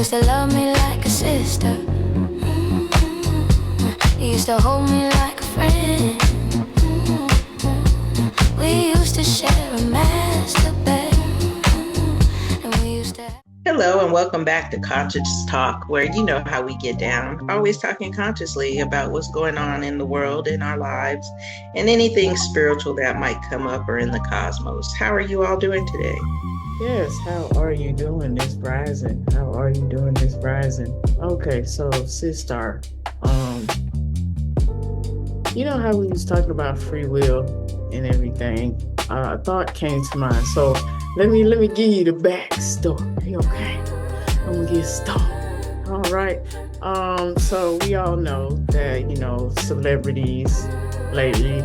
used to love me like a sister. You used to hold me like a friend. We used to share a master bed. And we used to... Hello and welcome back to Conscious Talk, where you know how we get down, always talking consciously about what's going on in the world, in our lives, and anything spiritual that might come up or in the cosmos. How are you all doing today? Yes, how are you doing this rising? Okay, so Sister, you know how we was talking about free will and everything? A thought came to mind. So let me give you the backstory, okay? I'm gonna get started. All right. So we all know that, celebrities lately,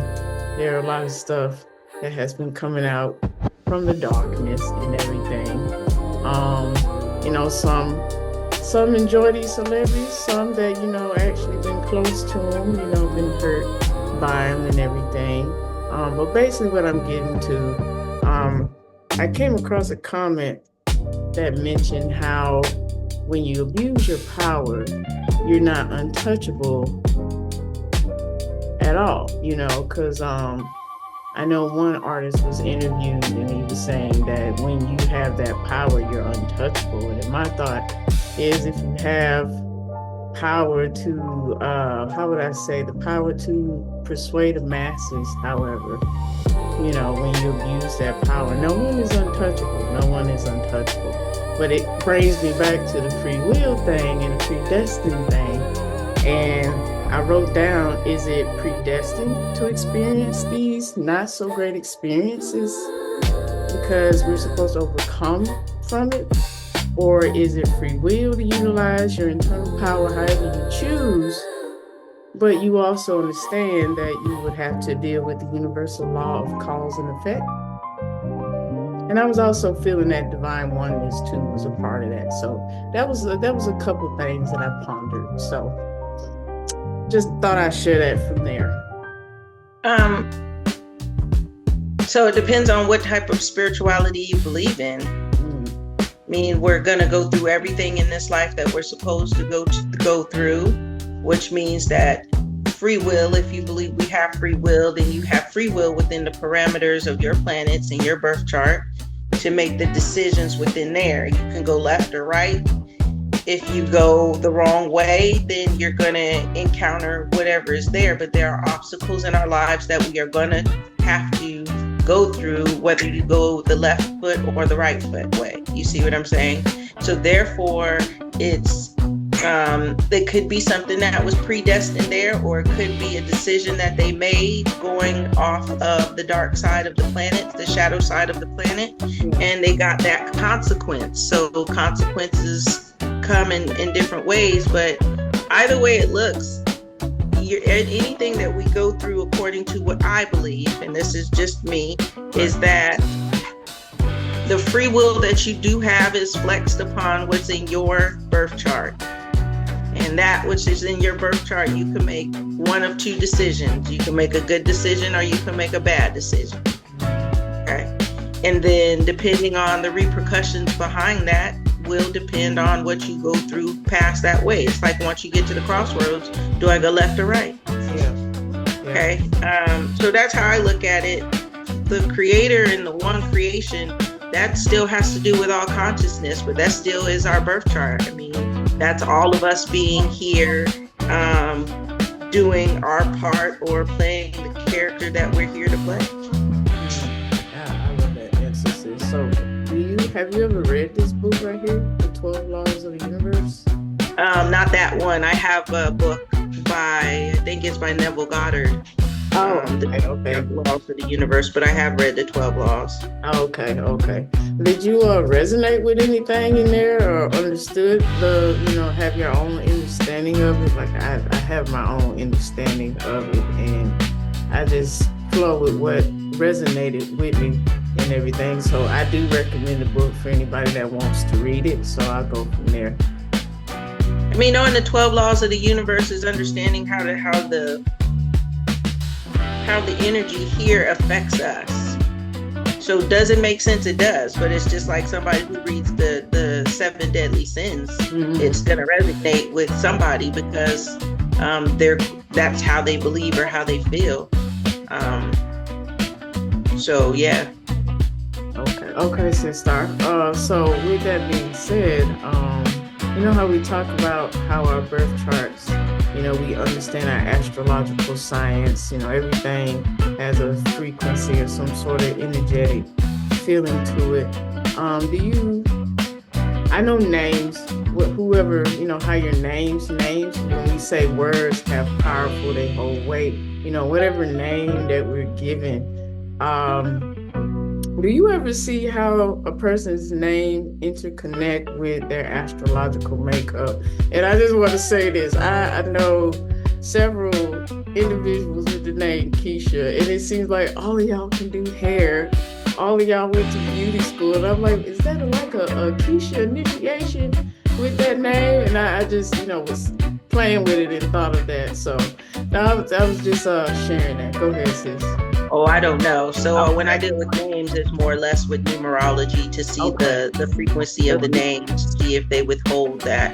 there are a lot of stuff that has been coming out from the darkness and everything. Some enjoy these celebrities, some that, actually been close to them, been hurt by them and everything. But basically what I'm getting to, I came across a comment that mentioned how when you abuse your power, you're not untouchable at all, because I know one artist was interviewed and he was saying that when you have that power, you're untouchable. And my thought is, if you have power to, the power to persuade the masses, however, when you abuse that power, no one is untouchable. But it brings me back to the free will thing and the predestined thing. And I wrote down, is it predestined to experience these not so great experiences because we're supposed to overcome from it? Or is it free will to utilize your internal power however you choose, but you also understand that you would have to deal with the universal law of cause and effect? And I was also feeling that divine oneness too was a part of that. So that was a couple things that I pondered. So just thought I'd share that from there. So it depends on what type of spirituality you believe in. I mean, we're going to go through everything in this life that we're supposed to go through, which means that free will, if you believe we have free will, then you have free will within the parameters of your planets and your birth chart to make the decisions within there. You can go left or right. If you go the wrong way, then you're going to encounter whatever is there. But there are obstacles in our lives that we are going to have to go through, whether you go the left foot or the right foot way. You see what I'm saying? So therefore, it could be something that was predestined there, or it could be a decision that they made going off of the dark side of the planet, the shadow side of the planet, and they got that consequence. So consequences come in different ways, but either way it looks, anything that we go through, according to what I believe, and this is just me, is that the free will that you do have is flexed upon what's in your birth chart. And that which is in your birth chart, you can make one of two decisions. You can make a good decision or you can make a bad decision. Okay. And then depending on the repercussions behind that will depend on what you go through past that way. It's like once you get to the crossroads, do I go left or right? Yeah. Okay. So that's how I look at it. The creator and the one creation, that still has to do with all consciousness, but that still is our birth chart. I mean, that's all of us being here, doing our part or playing the character that we're here to play. I love that emphasis. So have you ever read this book right here, The 12 Laws of the Universe? Not that one. I have a book I think it's by Neville Goddard. The 12 Laws of the Universe, but I have read the 12 Laws. Okay. Did you resonate with anything in there, or understood have your own understanding of it? Like I have my own understanding of it, and I just flow with what resonated with me and everything. So I do recommend the book for anybody that wants to read it. So I'll go from there. I mean, knowing the 12 Laws of the Universe is understanding how the energy here affects us. So does it make sense? It does, but it's just like somebody who reads the seven deadly sins. It's gonna resonate with somebody because that's how they believe or how they feel. So yeah. Okay, sister. So with that being said, you know how we talk about how our birth charts, you know, we understand our astrological science, you know, everything has a frequency or some sort of energetic feeling to it. I know names, whoever, you know, how your names, when we say words have powerful, they hold weight, you know, whatever name that we're given, do you ever see how a person's name interconnect with their astrological makeup? And I just want to say this. I know several individuals with the name Keisha, and it seems like all of y'all can do hair. All of y'all went to beauty school. And I'm like, is that like a Keisha initiation with that name? And I just, you know, was playing with it and thought of that. So I was just sharing that. Go ahead, sis. Oh, I don't know. So when I deal with names, it's more or less with numerology to see the frequency of the names, see if they withhold that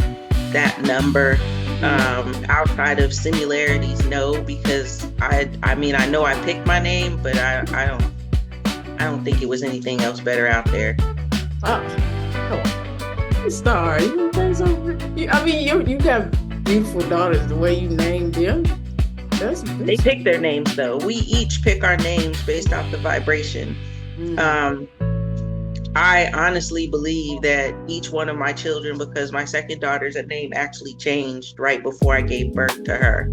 number. Outside of similarities, no, because I mean I know I picked my name, but I don't think it was anything else better out there. Star, you think so? I mean, you got beautiful daughters. The way you named them. They pick their names though. We each pick our names based off the vibration. I honestly believe that each one of my children, because my second daughter's name actually changed right before I gave birth to her.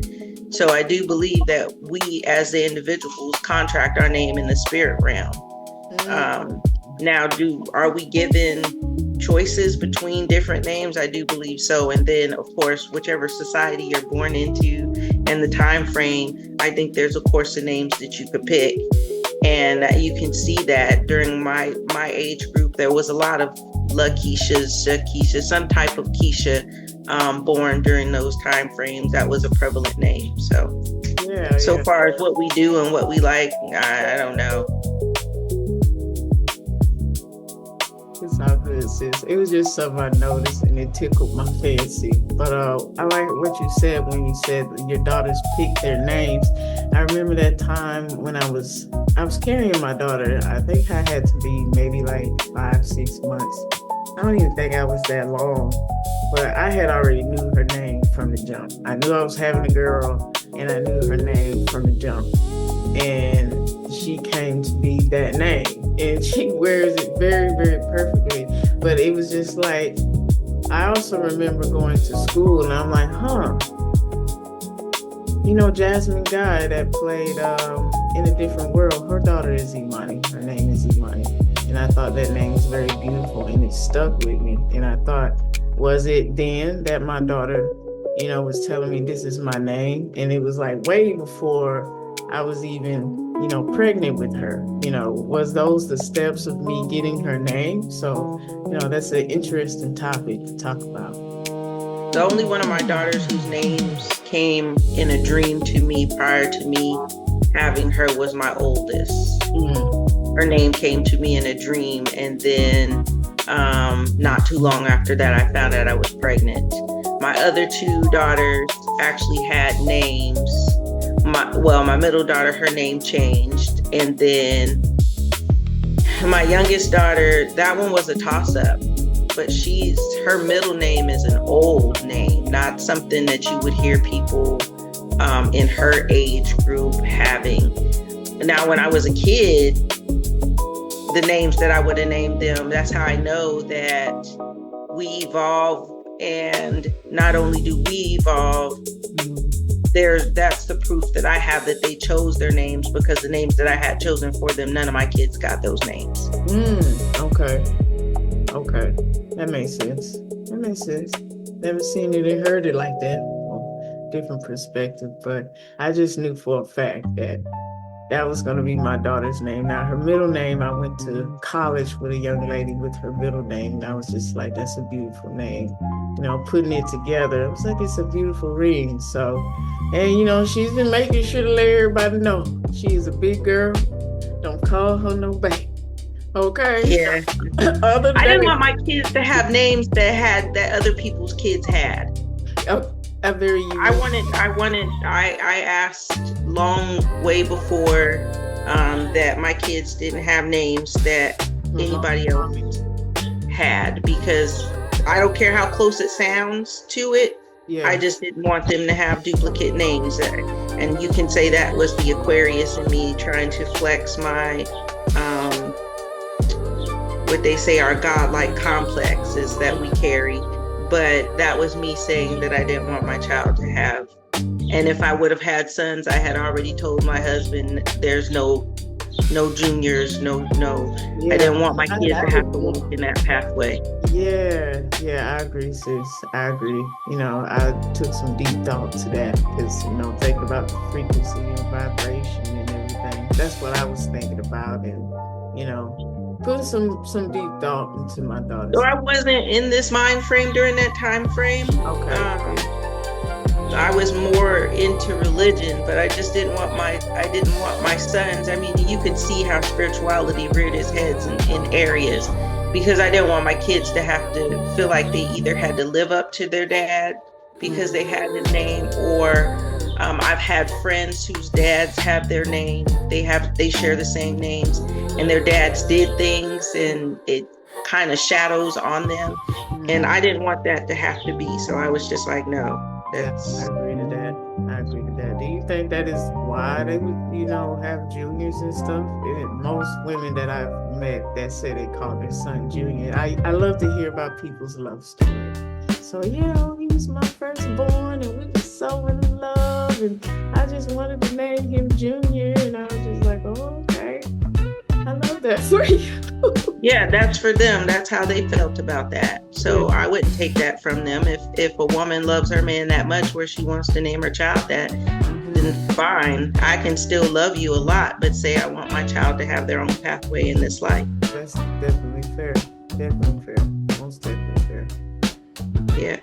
So I do believe that we as the individuals contract our name in the spirit realm. Now, are we given choices between different names? I do believe so. And then, of course, whichever society you're born into and the time frame, I think there's a course of names that you could pick. And you can see that during my age group, there was a lot of LaKeishas, Shakisha, some type of Keisha born during those time frames. That was a prevalent name. So, so far as what we do and what we like, I don't know. It's all good, sis. It was just something I noticed and it tickled my fancy. But I like what you said when you said your daughters picked their names. I remember that time when I was carrying my daughter. I think I had to be maybe like 5-6 months. I don't even think I was that long, but I had already knew her name from the jump. I knew I was having a girl and I knew her name from the jump. And she came to be that name. And she wears it very, very perfectly. But it was just like, I also remember going to school and I'm like, you know, Jasmine Guy that played In a Different World, her daughter is Imani. Her name is Imani. And I thought that name was very beautiful and it stuck with me. And I thought, was it then that my daughter, you know, was telling me this is my name? And it was like way before I was even, you know, pregnant with her. You know, was those the steps of me getting her name? So, you know, that's an interesting topic to talk about. The only one of my daughters whose names came in a dream to me prior to me having her was my oldest. Her name came to me in a dream, and then not too long after that, I found out I was pregnant. My other two daughters actually had names. My middle daughter, her name changed, and then my youngest daughter, that one was a toss-up, but her middle name is an old name, not something that you would hear people in her age group having. Now, when I was a kid, the names that I would have named them, that's how I know that we evolve. And not only do we evolve, that's the proof that I have that they chose their names, because the names that I had chosen for them, none of my kids got those names. Okay. That makes sense. Never seen it and heard it like that. Different perspective, but I just knew for a fact that was going to be my daughter's name. Now, her middle name, I went to college with a young lady with her middle name, and I was just like, that's a beautiful name. You know, putting it together, it was like, it's a beautiful ring. So, and you know, she's been making sure to let everybody know she is a big girl. Don't call her no baby. Okay. Yeah. Other I didn't than want my kids to have names that other people's kids had. a very unique. I asked long way before that my kids didn't have names that anybody else had, because I don't care how close it sounds to it. Yeah. I just didn't want them to have duplicate names. And you can say that was the Aquarius in me trying to flex my, what they say our godlike complexes that we carry. But that was me saying that I didn't want my child to have. And if I would have had sons, I had already told my husband there's no juniors, no. Yeah. I didn't want my kids to have to walk in that pathway. Yeah, I agree, sis. I agree. I took some deep thought to that because, thinking about the frequency and vibration and everything. That's what I was thinking about, and put some deep thought into my daughters. So I wasn't in this mind frame during that time frame. Okay. I was more into religion, but I just didn't want my sons. I mean, you could see how spirituality reared its heads in areas, because I didn't want my kids to have to feel like they either had to live up to their dad because they had the name, or I've had friends whose dads have their name. They share the same names, and their dads did things, and it kind of shadows on them. And I didn't want that to have to be. So I was just like, no. I agree to that. Do you think that is why they would, have juniors and stuff? Most women that I've met that say they call their son Junior. I love to hear about people's love story. So, he was my firstborn, and we were so in love, and I just wanted to name him Junior, and I was just like, oh, okay. I love that for you. Yeah, that's for them. That's how they felt about that. So I wouldn't take that from them. If a woman loves her man that much where she wants to name her child that, then fine. I can still love you a lot, but say I want my child to have their own pathway in this life. That's definitely fair. Definitely fair. Most definitely fair. Yeah.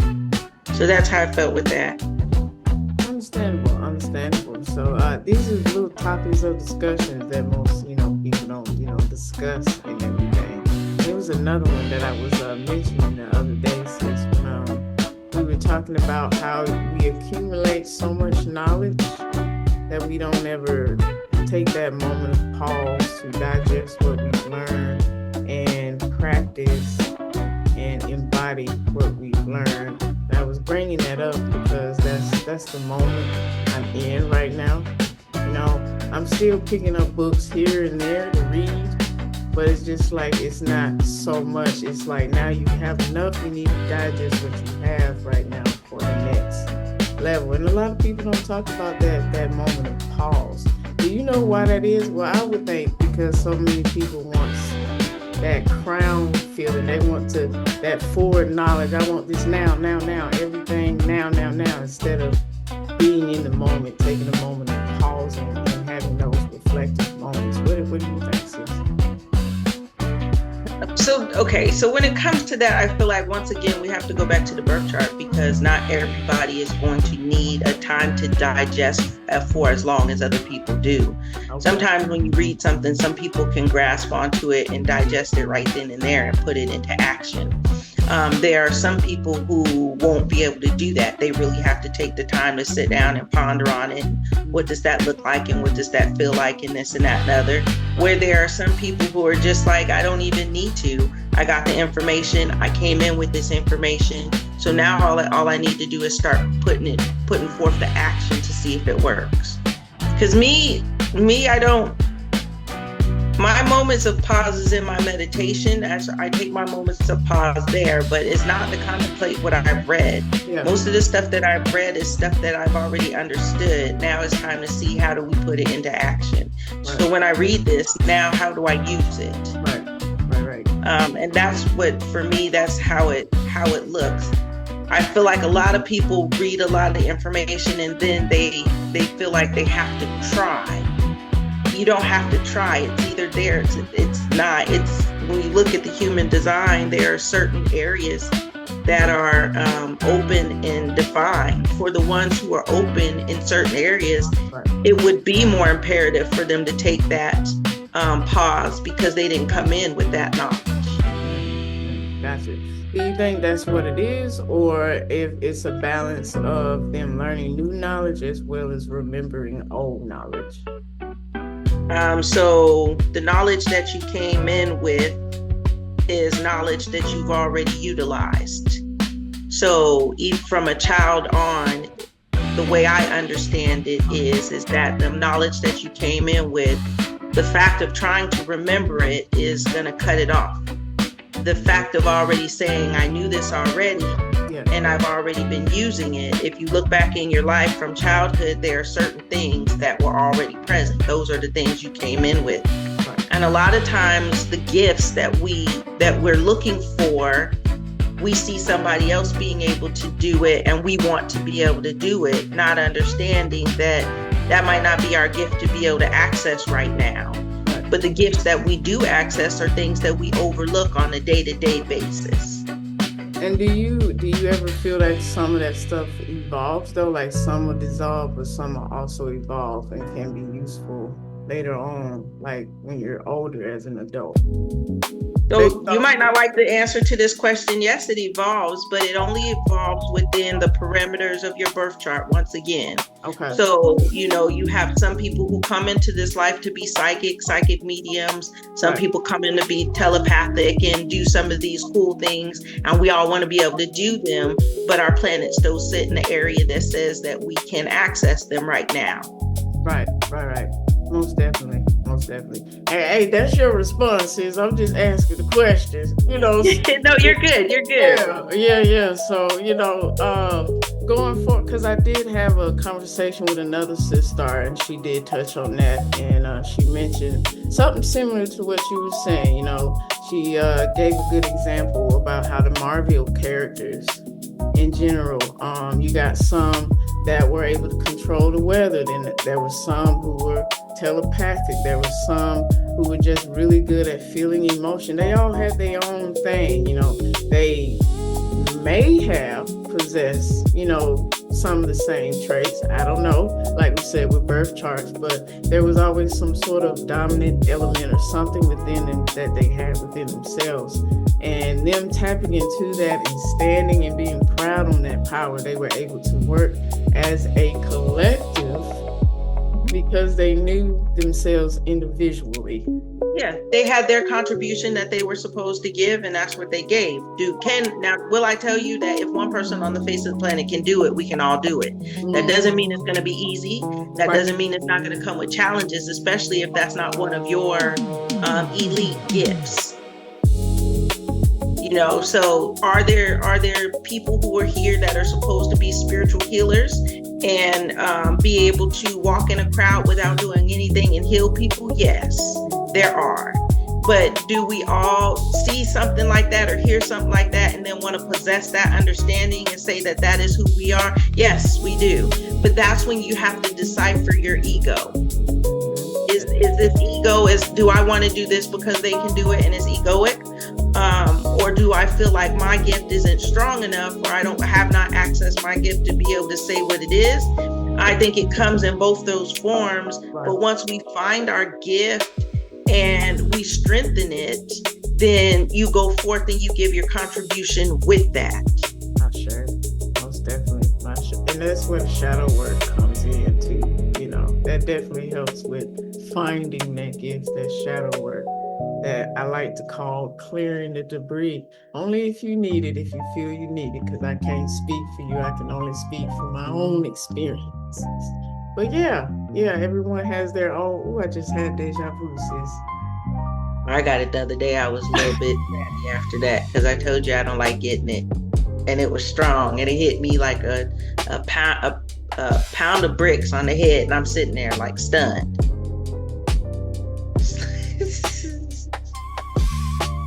So that's how I felt with that. Understandable. So these are little topics of discussion that most, people don't, discuss and everything. There was another one that I was mentioning the other day, since we were talking about how we accumulate so much knowledge that we don't ever take that moment of pause to digest what we've learned and practice and embody what we've learned. I was bringing that up because that's the moment I'm in right now. I'm still picking up books here and there to read, but it's just like it's not so much. It's like now you have enough, you need to digest what you have right now for the next level. And a lot of people don't talk about that moment of pause. Do you know why that is? Well, I would think because so many people want that crown feeling. They want that forward knowledge. I want this now, everything now, instead of being in the moment, taking a moment of pausing and having those reflective moments. What do you think, sis? So when it comes to that, I feel like once again we have to go back to the birth chart, because not everybody is going to need a time to digest for as long as other people do. Okay. Sometimes when you read something, some people can grasp onto it and digest it right then and there and put it into action. There are some people who won't be able to do that. They really have to take the time to sit down and ponder on it. What does that look like, and what does that feel like, and this and that and other. Where there are some people who are just like, I don't even need to. I got the information. I came in with this information. So now all I need to do is start putting forth the action to see if it works. Because my moments of pause is in my meditation. As I take my moments of pause there, but it's not to contemplate what I've read. Yeah. Most of the stuff that I've read is stuff that I've already understood. Now it's time to see how do we put it into action. Right. So when I read this, now how do I use it? Right. And that's what, for me, that's how it looks. I feel like a lot of people read a lot of information and then they feel like they have to try. You don't have to try. It's either there, it's not. It's when you look at the human design, there are certain areas that are open and defined. For the ones who are open in certain areas, right, it would be more imperative for them to take that pause because they didn't come in with that knowledge. Gotcha. Do you think that's what it is, or if it's a balance of them learning new knowledge as well as remembering old knowledge? So the knowledge that you came in with is knowledge that you've already utilized. So even from a child on, the way I understand it is that the knowledge that you came in with, the fact of trying to remember it is going to cut it off. The fact of already saying, I knew this already, and I've already been using it. If you look back in your life from childhood, there are certain things that were already present. Those are the things you came in with. Right. And a lot of times the gifts that we're looking for, we see somebody else being able to do it and we want to be able to do it, not understanding that might not be our gift to be able to access right now. But the gifts that we do access are things that we overlook on a day-to-day basis. And do you ever feel like some of that stuff evolves though? Like some will dissolve, but some will also evolve and can be useful later on, like when you're older as an adult? So you might not like the answer to this question. Yes, it evolves, but it only evolves within the parameters of your birth chart once again. Okay. So, you have some people who come into this life to be psychic mediums. Some people come in to be telepathic and do some of these cool things. And we all want to be able to do them, but our planet still sit in the area that says that we can access them right now. Right. Most definitely. Hey, that's your response, sis. I'm just asking the questions, No, you're good. Yeah. So, going forward, because I did have a conversation with another sister, and she did touch on that, and she mentioned something similar to what you were saying. She gave a good example about how the Marvel characters in general, you got some that were able to control the weather, then there were some who were telepathic, there were some who were just really good at feeling emotion. They all had their own thing. They may have possessed some of the same traits, I don't know, like we said with birth charts, but there was always some sort of dominant element or something within them that they had within themselves. And them tapping into that and standing and being proud on that power, they were able to work as a collective because they knew themselves individually. Yeah, they had their contribution that they were supposed to give, and that's what they gave. Now, will I tell you that if one person on the face of the planet can do it, we can all do it? That doesn't mean it's going to be easy. That doesn't mean it's not going to come with challenges, especially if that's not one of your elite gifts. So are there people who are here that are supposed to be spiritual healers and be able to walk in a crowd without doing anything and heal people? Yes, there are. But do we all see something like that or hear something like that and then want to possess that understanding and say that is who we are? Yes, we do. But that's when you have to decipher your ego. Is this ego, do I want to do this because they can do it and it's egoic? Or do I feel like my gift isn't strong enough, or I have not accessed my gift to be able to say what it is? I think it comes in both those forms. Right. But once we find our gift and we strengthen it, then you go forth and you give your contribution with that. Not sure. Most definitely. Not sure. And that's where the shadow work comes in too. That definitely helps with finding that gift, that shadow work that I like to call clearing the debris. Only if you need it, if you feel you need it, because I can't speak for you. I can only speak from my own experiences. But yeah, everyone has their own. Oh, I just had deja vu, sis. I got it the other day. I was a little bit mad after that because I told you I don't like getting it, and it was strong, and it hit me like a pound of bricks on the head, and I'm sitting there like stunned.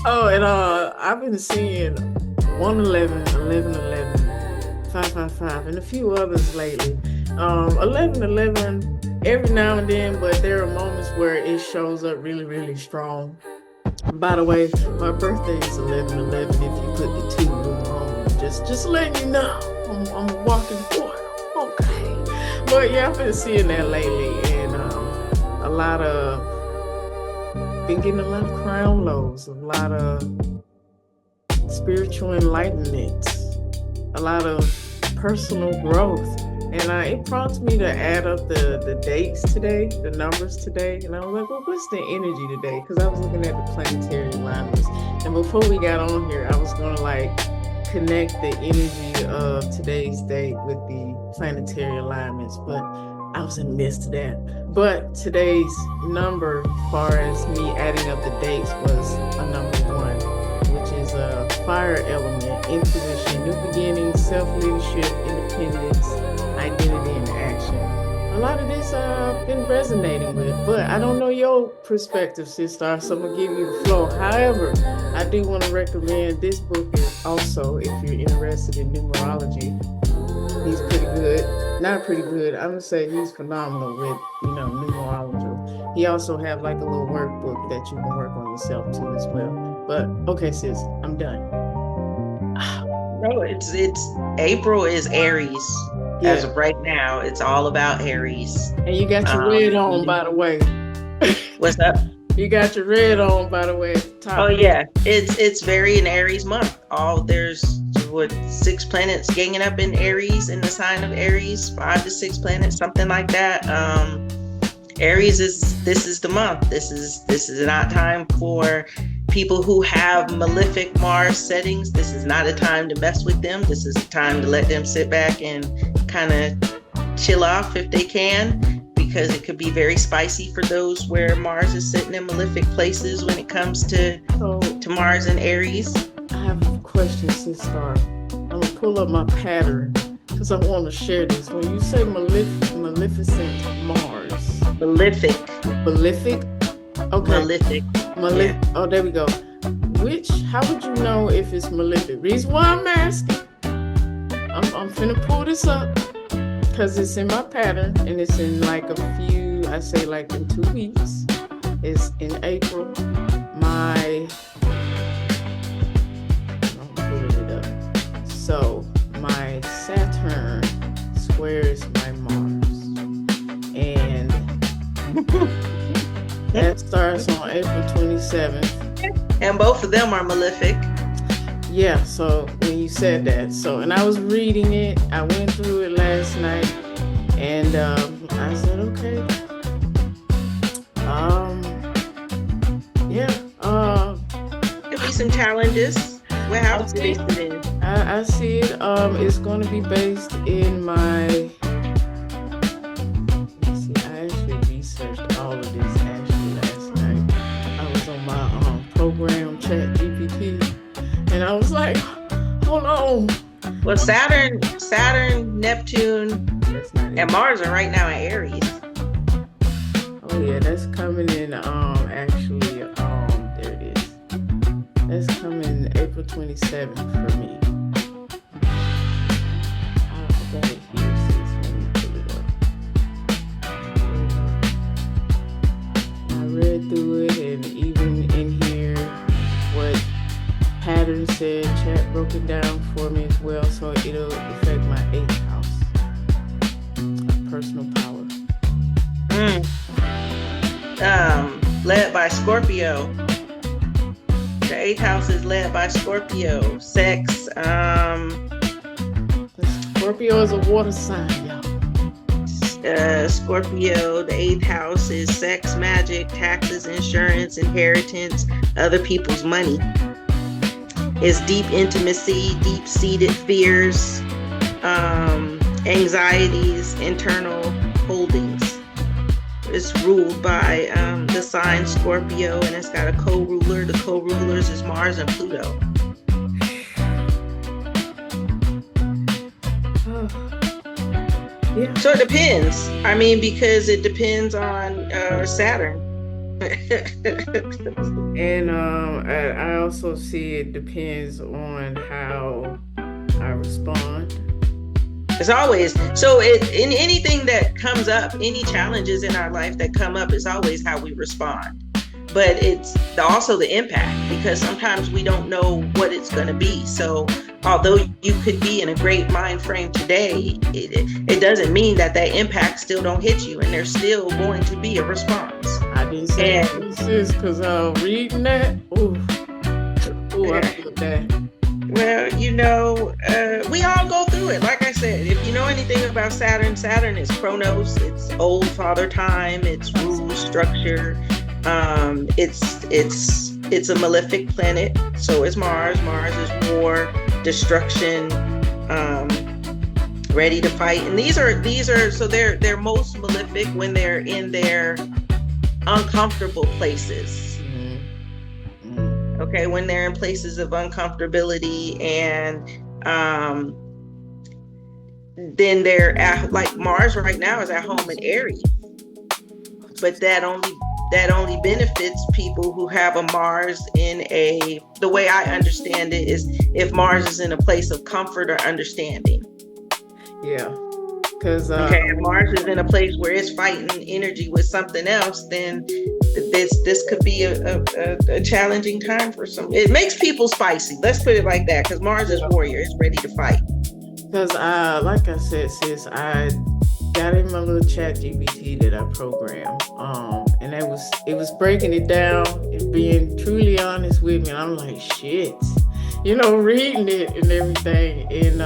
Oh, and I've been seeing 111, 1111, 555, and a few others lately. 1111 every now and then, but there are moments where it shows up really, really strong. By the way, my birthday is 1111. If you put the 2 wrong, just letting you know, I'm a walking portal. Okay, but yeah, I've been seeing that lately, and a lot of been getting a lot of crown lows, a lot of spiritual enlightenment, a lot of personal growth. And it prompts me to add up the dates today, the numbers today. And I was like, well, what's the energy today? Because I was looking at the planetary alignments. And before we got on here, I was going to like connect the energy of today's date with the planetary alignments. But I was in the midst of that. But today's number, as far as me adding up the dates, was a number 1, which is a fire element, intuition, new beginnings, self-leadership, independence, identity, and action. A lot of this I've been resonating with, but I don't know your perspective, sister, so I'm going to give you the flow. However, I do want to recommend this book is also, if you're interested in numerology. He's pretty good. Not pretty good. I'm going to say he's phenomenal with, numerology. He also have like a little workbook that you can work on yourself too as well. But okay, sis, I'm done. No, it's April is Aries. Yeah. As of right now, it's all about Aries. And you got your red on, by the way. What's up? You got your red on, by the way, at the top. Oh yeah, it's very an Aries month. There's 6 planets ganging up in Aries, in the sign of Aries, 5 to 6 planets, something like that. Aries this is the month. This is not time for people who have malefic Mars settings. This is not a time to mess with them. This is a time to let them sit back and kind of chill off if they can, because it could be very spicy for those where Mars is sitting in malefic places when it comes to Mars and Aries. I have a question, Sis Star. I'm going to pull up my pattern because I want to share this. When you say maleficent Mars. Malefic. Malefic? Okay. Malefic. Yeah. Oh, there we go. How would you know if it's malefic? Reason why I'm asking, I'm finna pull this up because it's in my pattern and it's in like in 2 weeks. It's in April. So my Saturn squares my Mars, and that starts on April 27th. And both of them are malefic. Yeah, so when you said that, and I was reading it, I went through it last night, and I said, okay. Could be some challenges. What house do they sit in? I see it. It's going to be based in my. Let's see. I actually researched all of this last night. I was on my program Chat GPT, and I was like, hold on. Well, Saturn, Neptune, and Mars are right now in Aries. Oh yeah, that's coming in. There it is. That's coming April 27th for me. I got it here, sis. Let me pull it up. I read through it, and even in here, what Pattern said, Chat broke it down for me as well, so it'll affect my 8th house. Personal power. Led by Scorpio. The 8th house is led by Scorpio. Sex. Scorpio is a water sign, y'all. Scorpio, the 8th house is sex, magic, taxes, insurance, inheritance, other people's money. It's deep intimacy, deep-seated fears, anxieties, internal holdings. It's ruled by the sign Scorpio, and it's got a co-ruler. The co-rulers is Mars and Pluto. Yeah. So it depends. I mean, because it depends on Saturn. And I also see it depends on how I respond. It's always so. In anything that comes up, any challenges in our life that come up, it's always how we respond. But it's also the impact, because sometimes we don't know what it's going to be. So although you could be in a great mind frame today, it doesn't mean that impact still don't hit you, and there's still going to be a response. I didn't say And it, sis, because reading that, ooh, I feel that. well, we all go through it. Like I said, if you know anything about Saturn, Saturn is Chronos. It's old father time. It's rules, structure. It's a malefic planet. So is Mars. Mars is war, destruction, ready to fight. And these are so they're most malefic when they're in their uncomfortable places. Okay, when they're in places of uncomfortability, and then they're at, like Mars right now is at home in Aries, but that only benefits people who have a Mars the way I understand it is if Mars is in a place of comfort or understanding. Yeah, because okay, if Mars is in a place where it's fighting energy with something else, then this could be a challenging time for some. It makes people spicy. Let's put it like that, because Mars is warrior. It's ready to fight. Because like I said, sis, I got in my little chat GPT that I programmed, and it was breaking it down and being truly honest with me. And I'm like, shit, reading it and everything. And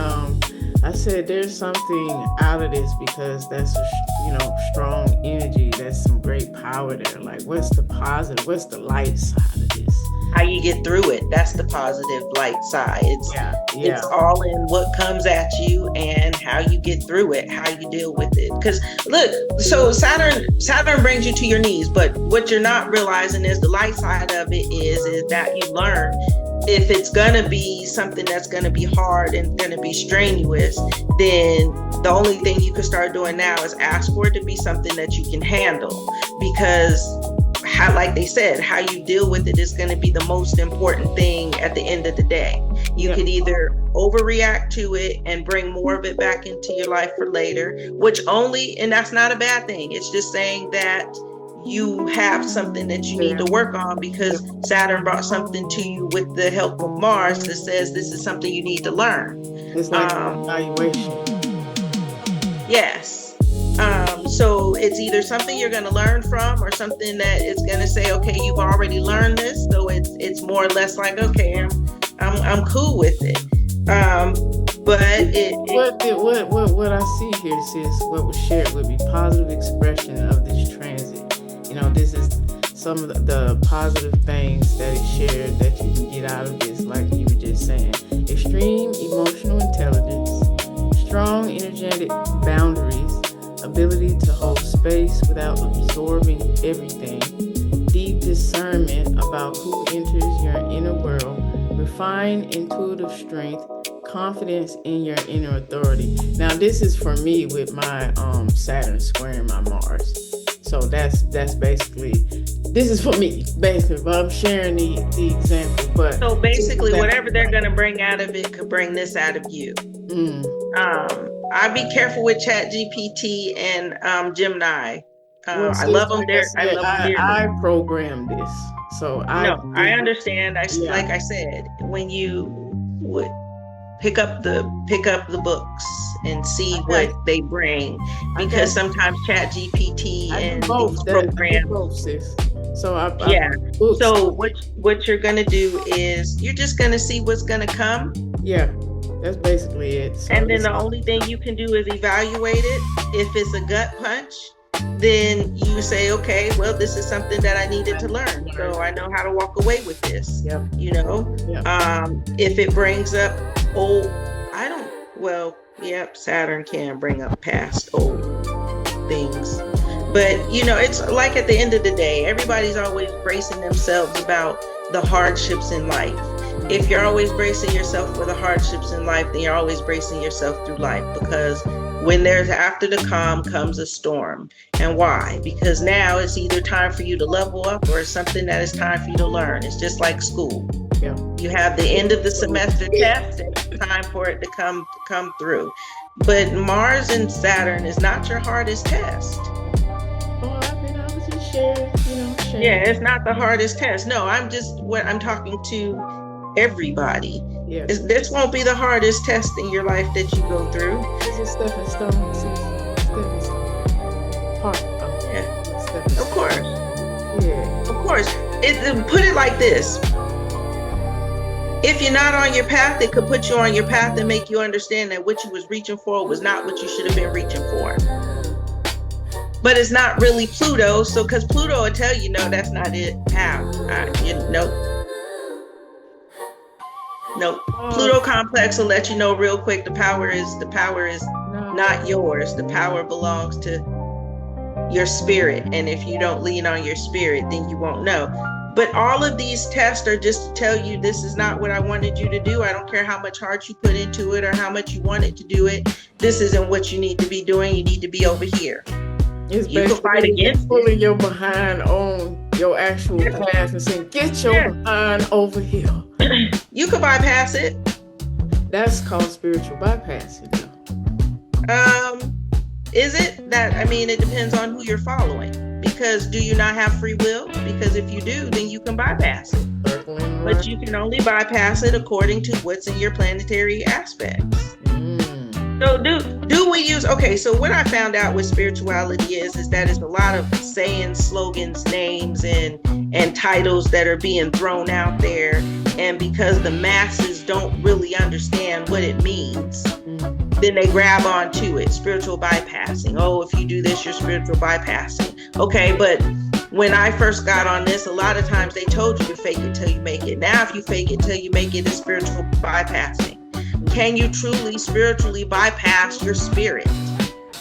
I said, there's something out of this, because that's strong energy. That's some great power there. Like, what's the positive? What's the light side of this? How you get through it. That's the positive light side. It's all in what comes at you and how you get through it, how you deal with it. Because look, so Saturn brings you to your knees, but what you're not realizing is the light side of it is that you learn. If it's gonna be something that's gonna be hard and gonna be strenuous, then the only thing you can start doing now is ask for it to be something that you can handle, because like they said, how you deal with it is going to be the most important thing at the end of the day. You could either overreact to it and bring more of it back into your life for later, and that's not a bad thing. It's just saying that you have something that you need to work on, because Saturn brought something to you with the help of Mars that says this is something you need to learn. It's like an evaluation. Yes. So it's either something you're going to learn from, or something that is going to say, okay, you've already learned this, so it's more or less like, okay, I'm cool with it. But what I see here, sis, what was shared would be positive expression of this transit. This is some of the positive things that is shared that you can get out of this, like you were just saying. Extreme emotional intelligence, strong energetic boundaries, ability to hold space without absorbing everything, deep discernment about who enters your inner world, refined intuitive strength, confidence in your inner authority. Now, this is for me with my Saturn squaring my Mars. So that's basically, this is for me, basically, but I'm sharing the example. But so basically, whatever they're going to bring out of it could bring this out of you. I'd be careful with Chat GPT and Gemini. I love them. I programmed this, so I understand. Like I said, when you would pick up the books and see what they bring, because sometimes Chat GPT and these programs. So So what you're gonna do is you're just gonna see what's gonna come. Yeah. That's basically it. So and then the only thing you can do is evaluate it. If it's a gut punch, then you say, okay, well, this is something that I needed to learn, so I know how to walk away with this. If it brings up Saturn can bring up past old things, but it's like at the end of the day, everybody's always bracing themselves about the hardships in life. If you're always bracing yourself for the hardships in life, then you're always bracing yourself through life, because when there's after the calm comes a storm. And why? Because now it's either time for you to level up, or it's something that is time for you to learn. It's just like school. Yeah. You have the end of the semester test, and it's time for it to come through. But Mars and Saturn is not your hardest test. I was just sharing. Yeah, it's not the hardest test. No, I'm talking to everybody. Yeah. This won't be the hardest test in your life that you go through. It's a stepping stone. Part of Of course. course. Put it like this. If you're not on your path, it could put you on your path and make you understand that what you was reaching for was not what you should have been reaching for. But it's not really Pluto, so because Pluto will tell you, no, that's not it. How? Nope. Pluto complex will let you know real quick. The power is not yours. The power belongs to your spirit. And if you don't lean on your spirit, then you won't know. But all of these tests are just to tell you, this is not what I wanted you to do. I don't care how much heart you put into it or how much you wanted to do it. This isn't what you need to be doing. You need to be over here. It's you can fight against pulling your behind on your actual path and saying, get your behind over here. You can bypass it. That's called spiritual bypassing. Is it? It depends on who you're following. Because do you not have free will? Because if you do, then you can bypass it. But you can only bypass it according to what's in your planetary aspects. So do we use, so what I found out with spirituality is that it's a lot of sayings, slogans, names, and titles that are being thrown out there. And because the masses don't really understand what it means, then they grab onto it. Spiritual bypassing. Oh, if you do this, you're spiritual bypassing. Okay, but when I first got on this, a lot of times they told you to fake it till you make it. Now, if you fake it till you make it, it's spiritual bypassing. Can you truly spiritually bypass your spirit?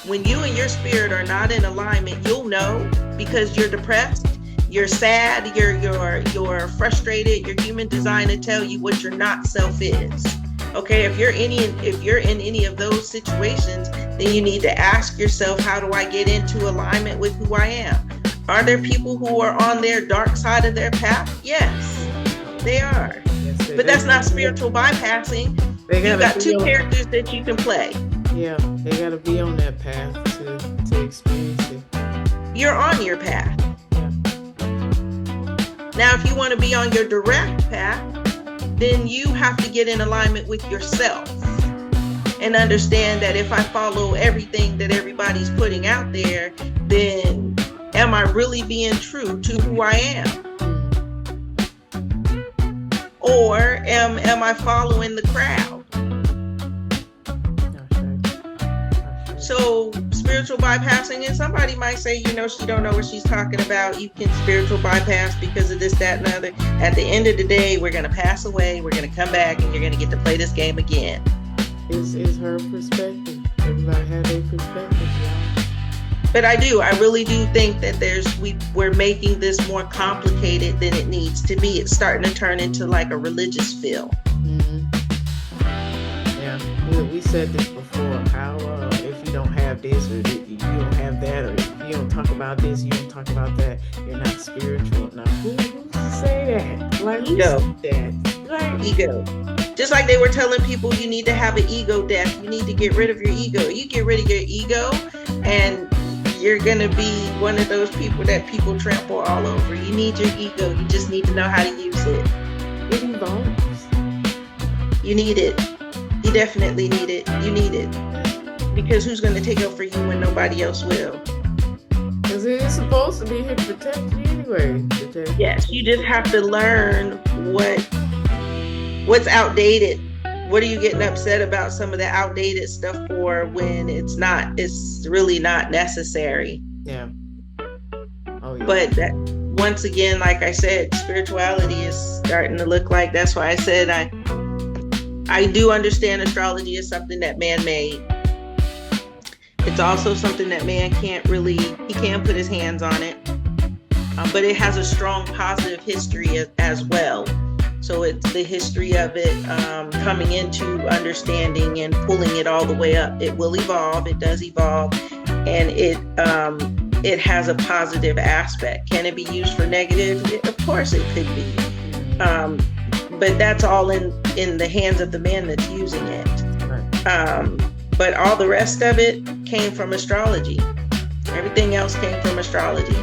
When you and your spirit are not in alignment, you'll know, because you're depressed, you're sad, you're frustrated. Your human design to tell you what your not self is. Okay, if you're in any of those situations, then you need to ask yourself, how do I get into alignment with who I am? Are there people who are on their dark side of their path? Yes, they are. But that's not spiritual bypassing. You've got two characters that you can play. Yeah, they got to be on that path to experience it. You're on your path. Yeah. Now, if you want to be on your direct path, then you have to get in alignment with yourself and understand that if I follow everything that everybody's putting out there, then am I really being true to who I am? Or am I following the crowd? So spiritual bypassing, and somebody might say, she don't know what she's talking about. You can spiritual bypass because of this, that, and the other. At the end of the day, we're going to pass away. We're going to come back, and you're going to get to play this game again. Is her perspective. Everybody has their perspective, y'all. But I really do think that we're making this more complicated than it needs to be. It's starting to turn into like a religious feel. Mm-hmm. Yeah, we said this before. How if you don't have this, or you don't have that, or you don't talk about this, you don't talk about that, you're not spiritual. Now, who say that? Like, ego. Like, ego. Just like they were telling people, you need to have an ego death. You need to get rid of your ego. You get rid of your ego, and you're going to be one of those people that people trample all over. You need your ego. You just need to know how to use it. It evolves. You need it. You definitely need it. You need it. Because who's going to take over for you when nobody else will? Because it's supposed to be here to protect you anyway. Yes, you just have to learn what's outdated. What are you getting upset about some of the outdated stuff for when it's really not necessary? Yeah. Oh, yeah. But that, once again, like I said, spirituality is starting to look like, that's why I said I do understand astrology is something that man made. It's also something that man he can't put his hands on it. But it has a strong positive history as well. So it's the history of it coming into understanding and pulling it all the way up. It will evolve. It does evolve. And it has a positive aspect. Can it be used for negative? Of course it could be. But that's all in the hands of the man that's using it. Right. But all the rest of it came from astrology. Everything else came from astrology.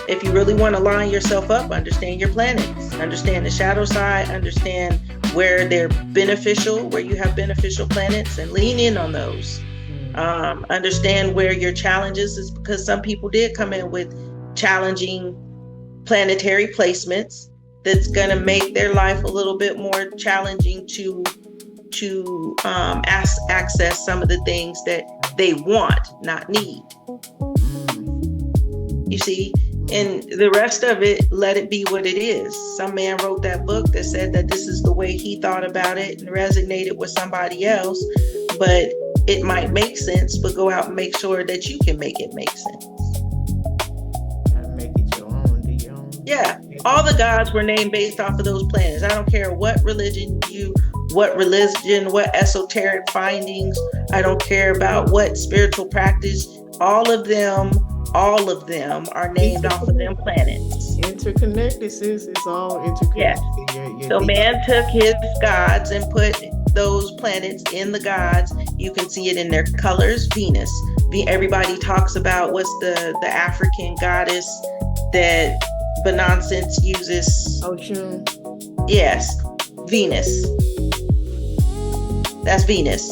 If you really want to line yourself up, understand your planets, understand the shadow side, understand where they're beneficial, where you have beneficial planets, and lean in on those. Understand where your challenges is, because some people did come in with challenging planetary placements that's going to make their life a little bit more challenging to access some of the things that they want, not need. You see, and the rest of it, let it be what it is. Some man wrote that book that said that this is the way he thought about it and resonated with somebody else, but it might make sense, but go out and make sure that you can make it make sense. Make it your own, do your own. Yeah, all the gods were named based off of those planets. I don't care what religion, what esoteric findings. I don't care about what spiritual practice. All of them are named off of them planets. Interconnected, sis. It's all interconnected. Yeah. So man took his gods and put those planets in the gods. You can see it in their colors. Venus. Everybody talks about what's the African goddess that Benonsence uses. Oshun. Yes, Venus. That's Venus.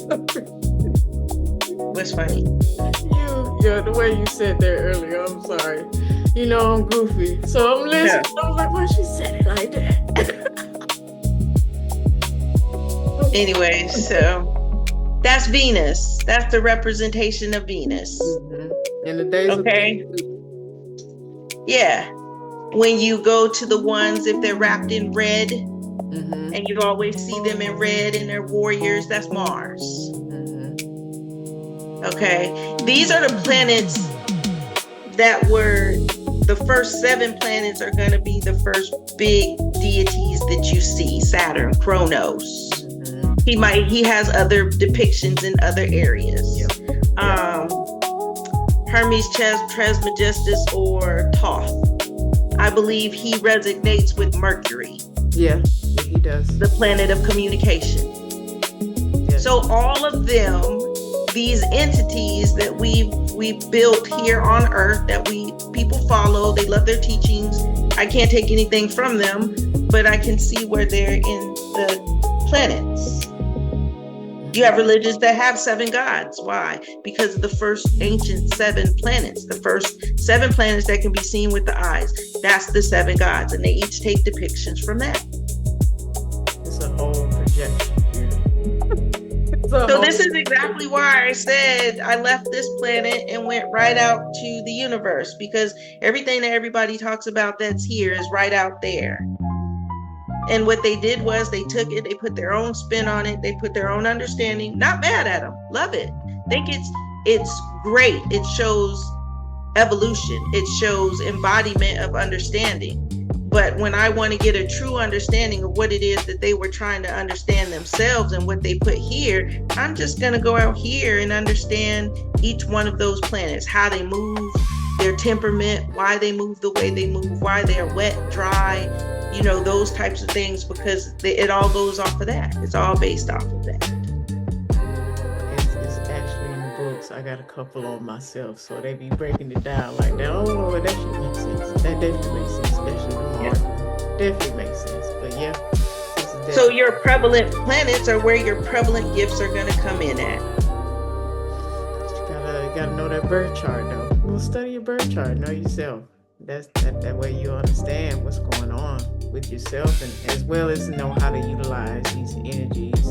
I'm sorry. What's funny? The way you said that earlier, I'm sorry. You know I'm goofy. So I'm listening. Yeah. I was like, why she said it like that? Anyway, so that's Venus. That's the representation of Venus. Mm-hmm. In the days okay. Yeah. When you go to the ones, if they're wrapped in red, mm-hmm. and you always see them in red and they're warriors, that's Mars. Mm-hmm. Okay. These are the planets that were the first 7 planets are going to be the first big deities that you see. Saturn, Kronos. Mm-hmm. He has other depictions in other areas. Yep. Hermes Trismegistus or Thoth. I believe he resonates with Mercury. Yeah, he does. The planet of communication. Yes. So all of them, these entities that we've built here on Earth, that people follow, they love their teachings. I can't take anything from them, but I can see where they're in the planets. You have religions that have 7 gods. Why? Because of the first ancient 7 planets, the first 7 planets that can be seen with the eyes. That's the 7 gods, and they each take depictions from that. It's a whole projection here. So this is exactly why I said I left this planet and went right out to the universe, because everything that everybody talks about that's here is right out there. And what they did was they took it, they put their own spin on it, they put their own understanding. Not mad at them, love it. Think it's great. It shows evolution. It shows embodiment of understanding. But when I want to get a true understanding of what it is that they were trying to understand themselves and what they put here, I'm just going to go out here and understand each one of those planets, how they move, their temperament, why they move the way they move, why they're wet, dry, those types of things, because it all goes off of that. It's all based off of that. It's actually in the books. I got a couple on myself, so they be breaking it down like that. Oh Lord, that should make sense. That definitely makes sense. That should be hard. Definitely makes sense. But yeah. So your prevalent planets are where your prevalent gifts are going to come in at. You gotta know that birth chart though. Well, study your birth chart. Know yourself. That way you understand what's going on with yourself, and as well as know how to utilize these energies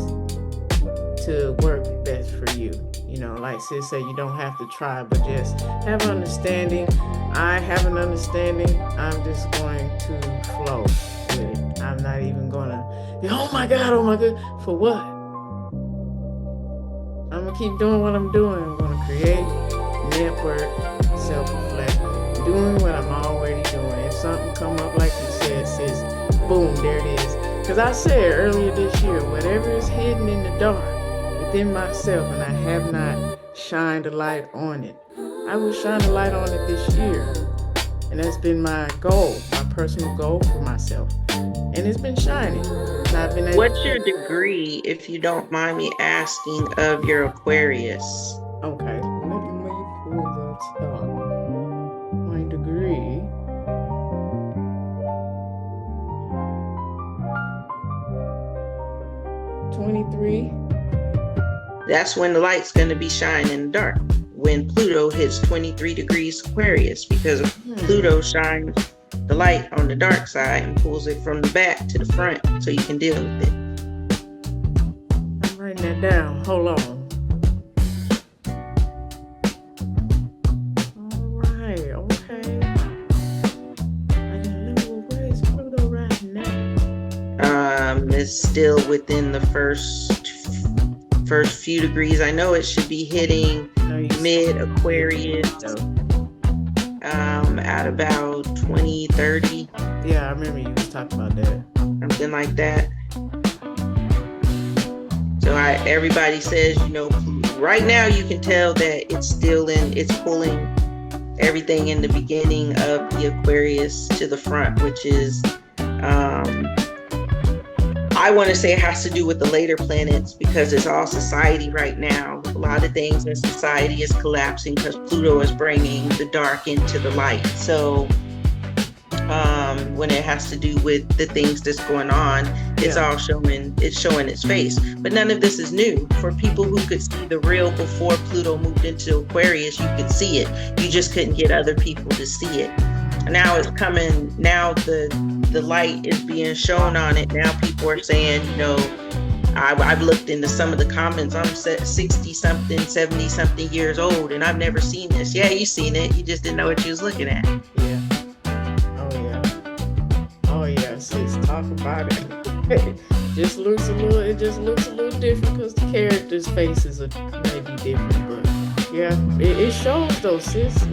to work best for you. Like sis said, you don't have to try, but just have an understanding. I have an understanding. I'm just going to flow with it. I'm not even gonna, oh my God, for what? I'm gonna keep doing what I'm doing. I'm gonna create, network, self-reflect, doing what I'm already doing. If something come up like you said, sis, boom, there it is. Because I said earlier this year, whatever is hidden in the dark within myself, and I have not shined a light on it, I will shine a light on it this year. And that's been my goal, my personal goal for myself. And it's been shining. And I've been able. What's your degree, if you don't mind me asking, of your Aquarius? Okay, let me pull that up. My degree. (23). That's when the light's going to be shining in the dark. when Pluto hits 23 degrees Aquarius, because Pluto shines the light on the dark side and pulls it from the back to the front so you can deal with it. I'm writing that down. Hold on. All right. Okay. I didn't know, where is Pluto right now? It's still within the first few degrees. I know it should be hitting mid Aquarius at about 2030. Yeah, I remember you was talking about that. Something like that. So everybody says, right now you can tell that it's pulling everything in the beginning of the Aquarius to the front, which is I want to say it has to do with the later planets, because it's all society right now. A lot of things in society is collapsing because Pluto is bringing the dark into the light. So when it has to do with the things that's going on, it's all showing its face. But none of this is new. For people who could see the real before Pluto moved into Aquarius, you could see it. You just couldn't get other people to see it. Now it's coming. Now the light is being shown on it. Now people are saying, I've looked into some of the comments. I'm 60-something, 70-something years old, and I've never seen this. Yeah, you seen it. You just didn't know what you was looking at. Yeah. Oh yeah. Sis, talk about it. It just looks a little different because the characters' faces are maybe different. But yeah, it shows though, sis.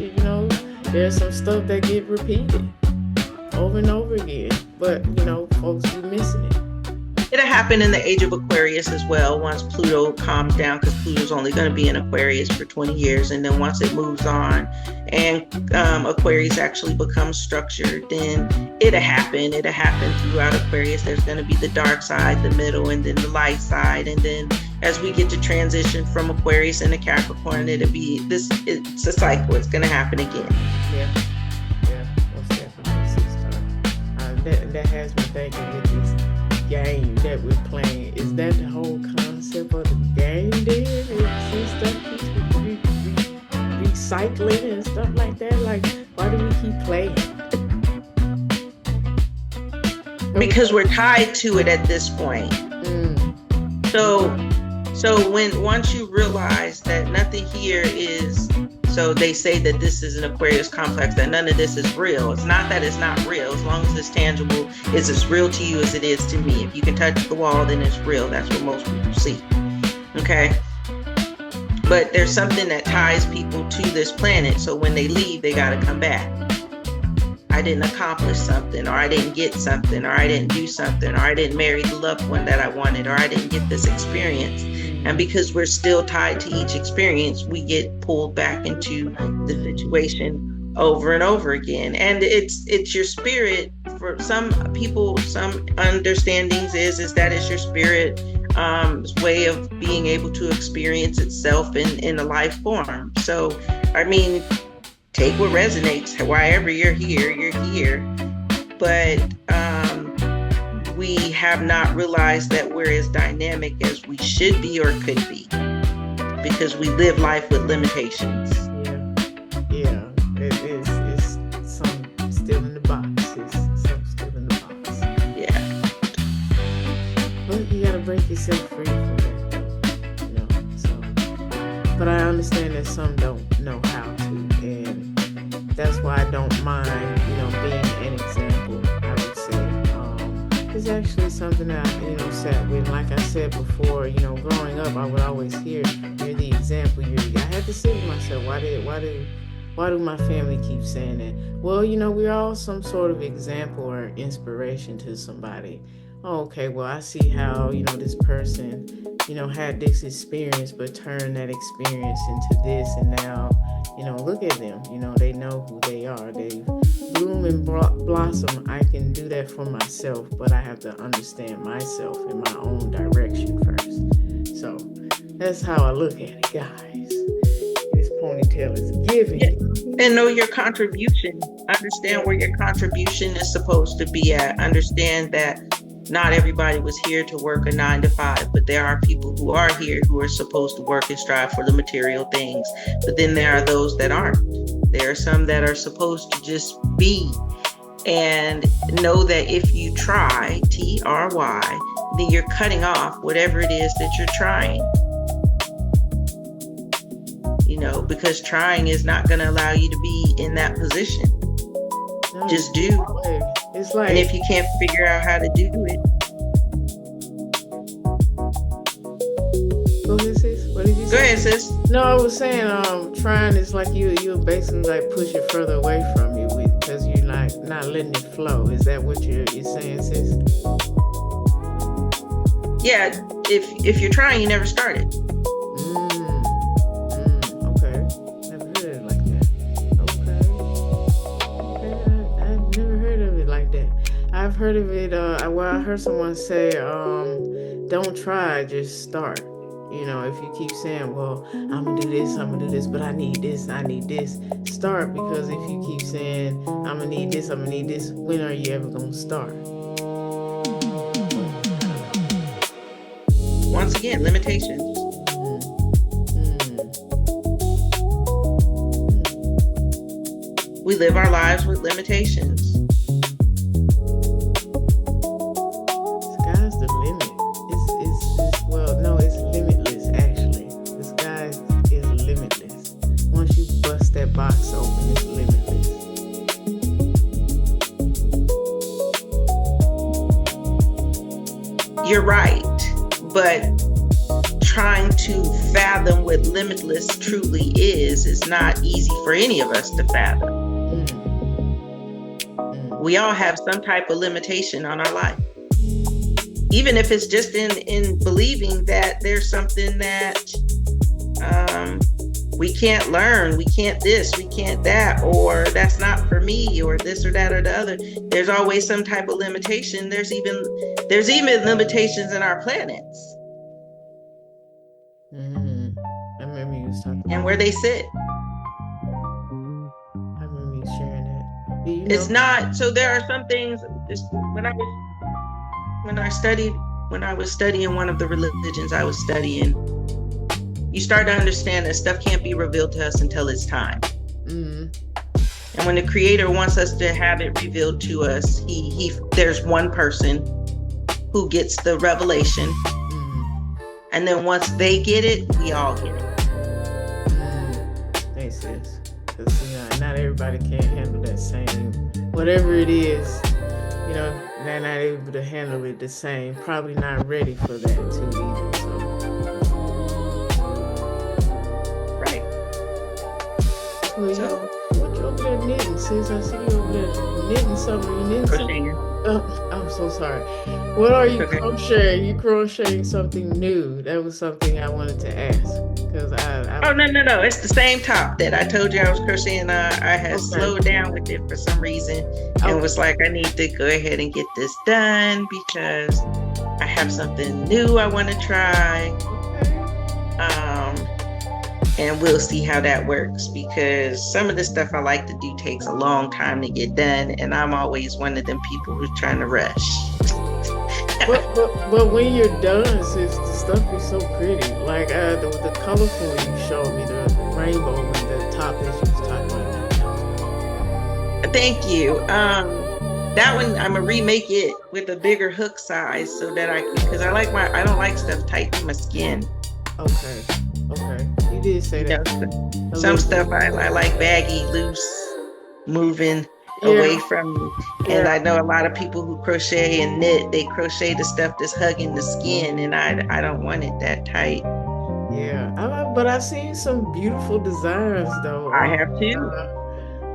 There's some stuff that get repeated over and over again, but folks be missing it. It'll happen in the age of Aquarius as well, once Pluto calms down, because Pluto's only going to be in Aquarius for 20 years, and then once it moves on and Aquarius actually becomes structured, then it'll happen throughout Aquarius. There's going to be the dark side, the middle, and then the light side, and then as we get to transition from Aquarius into Capricorn, it's a cycle. It's going to happen again. Yeah, most definitely, sister. That has me thinking with this game that we're playing. Is that the whole concept of the game then? Is stuff keeps recycling and stuff like that? Like, why do we keep playing? Because we're tied to it at this point. So once you realize that nothing here is, so they say that this is an Aquarius complex, that none of this is real. It's not that it's not real. As long as it's tangible, it's as real to you as it is to me. If you can touch the wall, then it's real. That's what most people see. Okay? But there's something that ties people to this planet. So when they leave, they got to come back. I didn't accomplish something, or I didn't get something, or I didn't do something, or I didn't marry the loved one that I wanted, or I didn't get this experience. And because we're still tied to each experience, we get pulled back into the situation over and over again. And it's your spirit. For some people, some understandings is that it's your spirit way of being able to experience itself in a life form. So, take what resonates. Wherever you're here. But we have not realized that we're as dynamic as we should be or could be, because we live life with limitations. Yeah. It's some still in the box. It's some still in the box. Yeah. But you gotta break yourself free from that, So, but I understand that some don't know how to, and that's why I don't mind, being an example. I would say it's actually something that I, sat with. Like I said before, growing up, I would always hear, "You're the example." I had to sit with myself. Why do my family keep saying that? Well, we're all some sort of example or inspiration to somebody. Oh, okay, well, I see how, this person, had this experience, but turned that experience into this, and now, look at them. They know who they are. They've bloomed and blossomed. I can do that for myself, but I have to understand myself in my own direction first. So that's how I look at it, guys. This ponytail is giving. Yeah. And know your contribution. Understand where your contribution is supposed to be at. Understand that not everybody was here to work a 9 to 5, but there are people who are here who are supposed to work and strive for the material things. But then there are those that aren't. There are some that are supposed to just be, and know that if you try, TRY, then you're cutting off whatever it is that you're trying. Because trying is not going to allow you to be in that position. No, just do. It's like, and if you can't figure out how to do it. Go ahead, sis. What did you say? Go ahead, sis. No, I was saying, trying is like you basically like push it further away from you because you're not letting it flow. Is that what you're saying, sis? Yeah. If you're trying, you never started. Okay. Never heard it like that. Okay. I've never heard of it like that. I've heard of it. I heard someone say, "Don't try, just start." If you keep saying, well, I'm going to do this, but I need this, start, because if you keep saying, I'm going to need this, when are you ever going to start? Once again, limitations. We live our lives with limitations. Sky's the limit. It's limitless, actually. The sky is limitless. Once you bust that box open, it's limitless. You're right, but trying to fathom what limitless truly is not easy for any of us to fathom. We all have some type of limitation on our life. Even if it's just in believing that there's something that we can't learn, we can't this, we can't that, or that's not for me, or this or that or the other. There's always some type of limitation. There's even limitations in our planets. I remember you was talking and where they sit. I remember you sharing that. It's not, so there are some things, just when I was studying one of the religions I was studying, you start to understand that stuff can't be revealed to us until it's time. And when the Creator wants us to have it revealed to us, he there's one person who gets the revelation, and then once they get it, we all get it. Makes sense. Because not everybody can handle that same, whatever it is. They're not able to handle it the same. Probably not ready for that too either. So. Right. Well, what you over there knitting, sis? I see you over there knitting something. You knitting something? Oh, I'm so sorry. What are you crocheting? You crocheting something new? That was something I wanted to ask. Oh, no. It's the same top that I told you I was crocheting. I had slowed down with it for some reason and was like, I need to go ahead and get this done because I have something new I want to try. And we'll see how that works, because some of the stuff I like to do takes a long time to get done, and I'm always one of them people who's trying to rush. But when you're done, sis, the stuff is so pretty. Like the colorful you showed me, the rainbow and the top that you was talking about. Thank you. That one I'm gonna remake it with a bigger hook size so that because I don't like stuff tight to my skin. Okay. You did say that. Some stuff I like baggy, loose, moving away from me. And I know a lot of people who crochet and knit, they crochet the stuff that's hugging the skin, and I don't want it that tight. Yeah, but I've seen some beautiful designs though. I have too.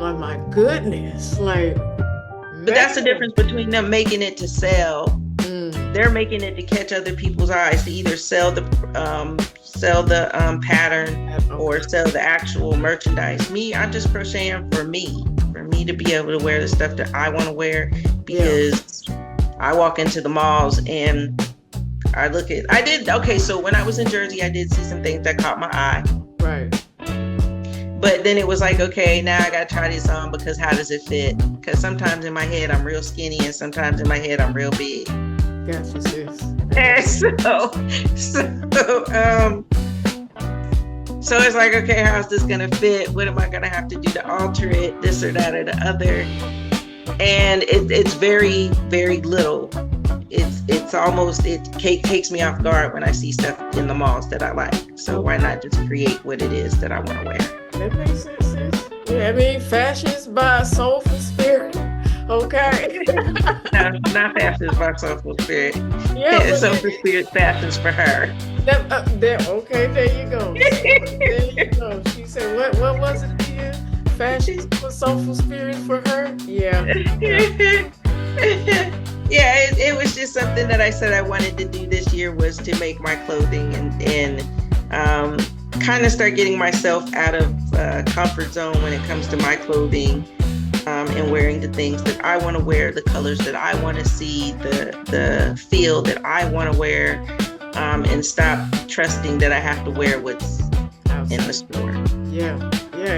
Oh my goodness, like. But that's the difference between them making it to sell. They're making it to catch other people's eyes, to either sell the pattern or sell the actual merchandise. Me, I'm just crocheting for me to be able to wear the stuff that I want to wear, because I walk into the malls and so when I was in Jersey, I did see some things that caught my eye. Right. But then it was like, okay, now I got to try this on, because how does it fit? Because sometimes in my head, I'm real skinny, and sometimes in my head, I'm real big. got you, sis. And so it's like, okay, how's this gonna fit? What am I gonna have to do to alter it? This or that or the other. And it's very, very little. It's almost, it takes me off guard when I see stuff in the malls that I like. So why not just create what it is that I want to wear? That makes sense, sis. Yeah, I mean, fashion's by soulful spirit. Okay. No, not fashions by soulful spirit. Yeah, soulful spirit fashions for her. Okay, there you go. There you go. She said, what was it again? Fashions for soulful spirit for her? Yeah. Yeah, it was just something that I said I wanted to do this year, was to make my clothing and kind of start getting myself out of comfort zone when it comes to my clothing, and wearing the things that I want to wear, the colors that I want to see, the feel that I want to wear, and stop trusting that I have to wear what's in the store. Yeah,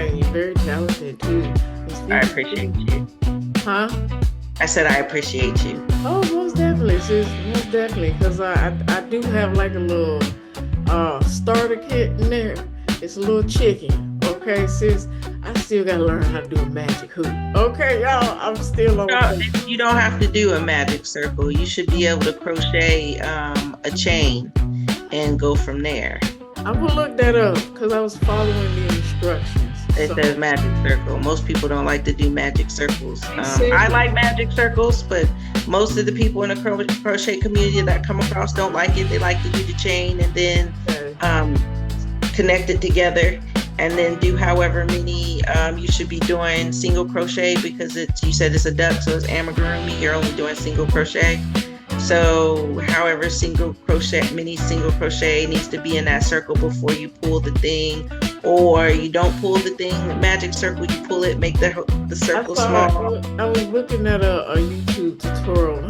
you're very talented too. I appreciate you. Huh? I said I appreciate you. Oh, most definitely, sis. Most definitely. Because I do have like a little starter kit in there. It's a little chicken. Okay, sis. I still got to learn how to do a magic hoop. Okay, y'all. I'm still on. You don't have to do a magic circle. You should be able to crochet a chain and go from there. I'm going to look that up because I was following the instructions. It says magic circle. Most people don't like to do magic circles. I like magic circles, but most of the people in the crochet community that I come across don't like it. They like to do the chain and then connect it together, and then do however many you should be doing single crochet, because you said it's a duck, so it's amigurumi. You're only doing single crochet. So however many single crochet needs to be in that circle before you pull the thing, or you don't pull the thing, the magic circle, you pull it, make the circle small. I was looking at a YouTube tutorial.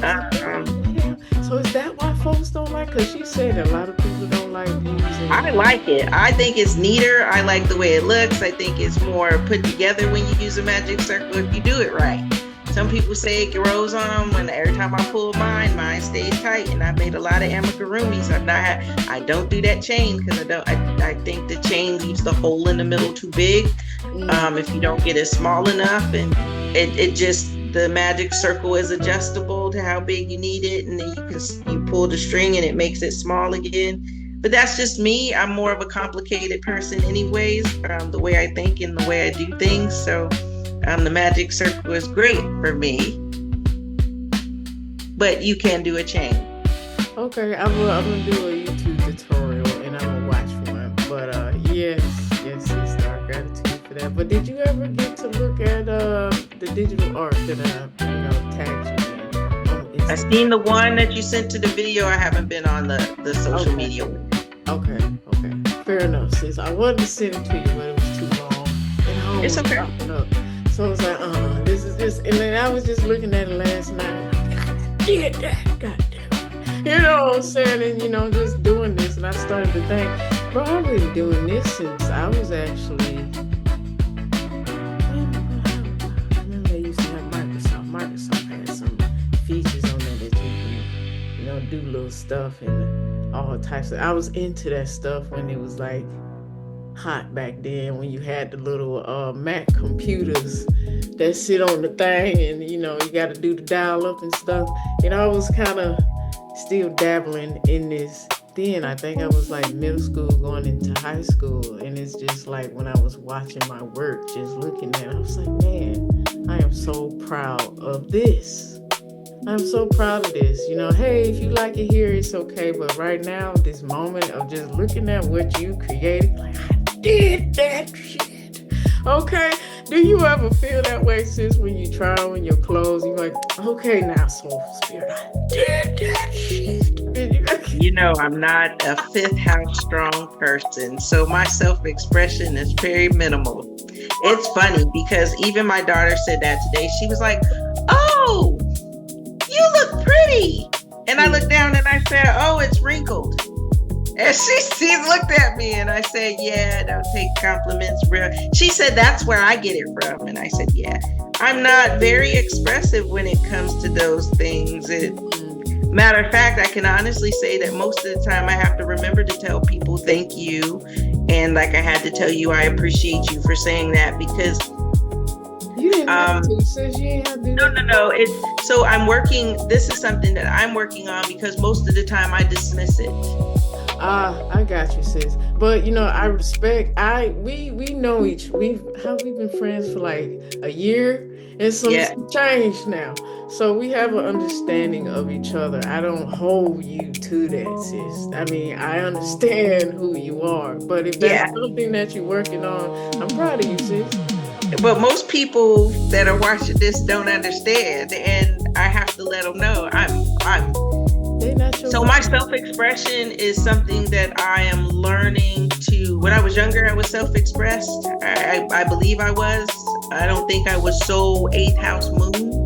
So is that why folks don't like? Because she said a lot of people don't like using. I like it. I think it's neater. I like the way it looks. I think it's more put together when you use a magic circle if you do it right. Some people say it grows on them. Every time I pull mine stays tight. And I've made a lot of amigurumis. I don't do that chain because I think the chain leaves the hole in the middle too big. If you don't get it small enough, and it just, the magic circle is adjustable to how big you need it, and then you pull the string and it makes it small again. But that's just me. I'm more of a complicated person anyways, the way I think and the way I do things. So the magic circle is great for me, but you can do a chain. Okay, I'm gonna do a YouTube tutorial and I'm gonna watch one. But yes, sister, gratitude for that. But did you ever get to look at the digital art that I tagged you in? I've seen the one that you sent to the video. I haven't been on the social media one. Okay, fair enough, sis. I wanted to send it to you, but it was too long. And it's okay. So I was like, this is this. And then I was just looking at it last night. Get that, goddamn. You know what I'm saying? And, just doing this. And I started to think, bro, I've been doing this since I was actually, I remember they used to have Microsoft. Microsoft had some features on there that you can, do little stuff and all types of, I was into that stuff when it was like hot back then, when you had the little Mac computers that sit on the thing, and you got to do the dial up and stuff. I was kind of still dabbling in this then. I think I was like middle school going into high school, and it's just like when I was watching my work, just looking at it, I was like, man, I am so proud of this. I'm so proud of this. Hey, if you like it here, it's okay. But right now, this moment of just looking at what you created, like, I did that shit. Okay? Do you ever feel that way, sis, when you try on your clothes? You're like, okay, now, soulful spirit, I did that shit. I'm not a fifth house strong person, so my self-expression is very minimal. It's funny because even my daughter said that today. She was like, oh, you look pretty. And I looked down and I said, oh, it's wrinkled. And she looked at me and I said, yeah, don't take compliments real. She said, that's where I get it from. And I said, yeah, I'm not very expressive when it comes to those things. Matter of fact, I can honestly say that most of the time I have to remember to tell people thank you. And like I had to tell you, I appreciate you for saying that, because you didn't have to, sis. You ain't have to do that. No. So this is something that I'm working on, because most of the time I dismiss it. I got you, sis. But I respect. We know we've been friends for like a year, and some change now. So we have an understanding of each other. I don't hold you to that, sis. I mean, I understand who you are, but if that's something that you're working on, I'm proud of you, sis. But most people that are watching this don't understand, and I have to let them know So my self-expression is something that I am learning to. When I was younger, I was self-expressed. I believe I was. I don't think I was so 8th house moon.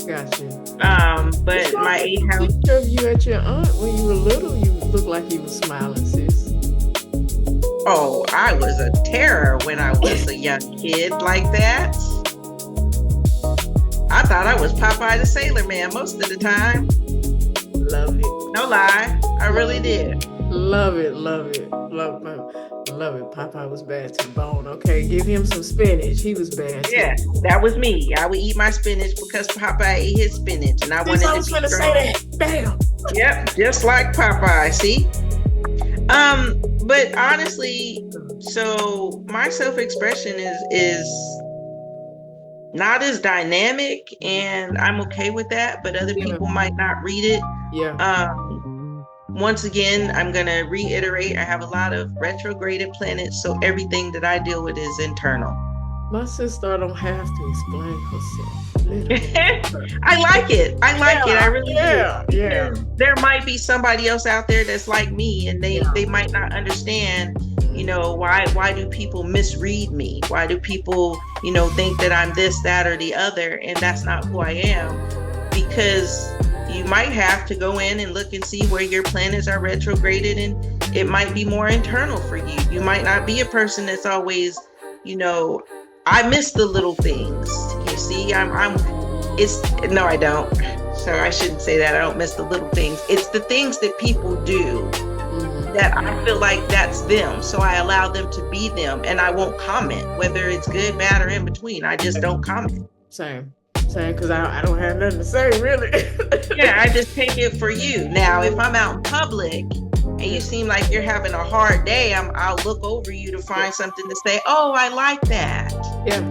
Gotcha. But my 8th house. Picture of you at your aunt when you were little, you looked like you were smiling, sis. Oh, I was a terror when I was a young kid like that. I thought I was Popeye the Sailor Man most of the time. Love it. No lie, I really did. Love it. Popeye was bad to the bone. Okay, give him some spinach. He was bad. Yeah, that was me. I would eat my spinach because Popeye ate his spinach, and I wanted to be strong. Say that. Bam. Yep, just like Popeye. See. But honestly, so my self-expression is not as dynamic, and I'm okay with that, but other people might not read it. Yeah. Once again, I'm going to reiterate, I have a lot of retrograded planets, so everything that I deal with is internal. My sister don't have to explain herself. I like it. I really do. Yeah. There might be somebody else out there that's like me, and they might not understand, why do people misread me? Why do people, think that I'm this, that, or the other, and that's not who I am? Because you might have to go in and look and see where your planets are retrograded, and it might be more internal for you. You might not be a person that's always, I miss the little things. You see, no, I don't. So I shouldn't say that. I don't miss the little things. It's the things that people do that I feel like that's them. So I allow them to be them, and I won't comment, whether it's good, bad, or in between. I just don't comment. Same, because I don't have nothing to say, really. Yeah, I just take it for you. Now, if I'm out in public and you seem like you're having a hard day, I'll look over you to find something to say, oh, I like that. Yeah.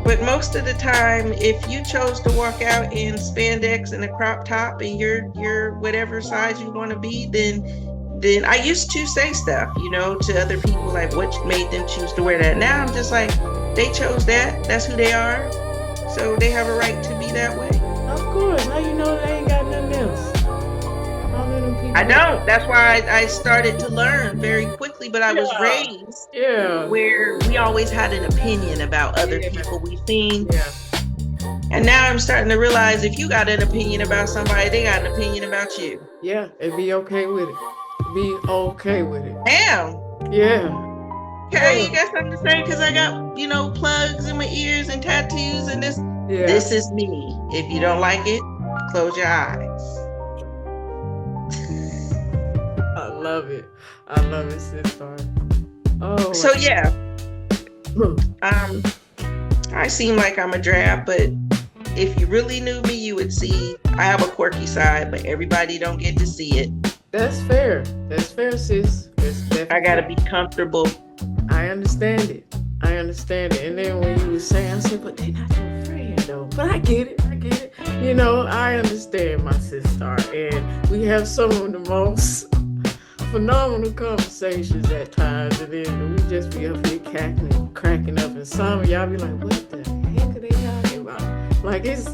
But most of the time, if you chose to walk out in spandex and a crop top and you're whatever size you want to be, then I used to say stuff, to other people, like what made them choose to wear that. Now I'm just like, they chose that. That's who they are. So they have a right to be that way. Of course. How you know they ain't got nothing else? I don't. That's why I started to learn very quickly, but I was raised where we always had an opinion about other people we've seen. Yeah. And now I'm starting to realize if you got an opinion about somebody, they got an opinion about you. Yeah, and be okay with it. Damn. Yeah. Okay, you got something to say? Because I got, plugs in my ears and tattoos and this. Yeah. This is me. If you don't like it, close your eyes. I love it, sister. Oh. So yeah. I seem like I'm a drab, but if you really knew me, you would see I have a quirky side, but everybody don't get to see it. That's fair, sis. I gotta be comfortable. I understand it. And then when you were saying, I said, but they're not your friend though. But I get it. I understand my sister, and we have some of the most phenomenal conversations at times, and then we just be up here cracking up, and some of y'all be like, what the heck are they talking about? Like, it's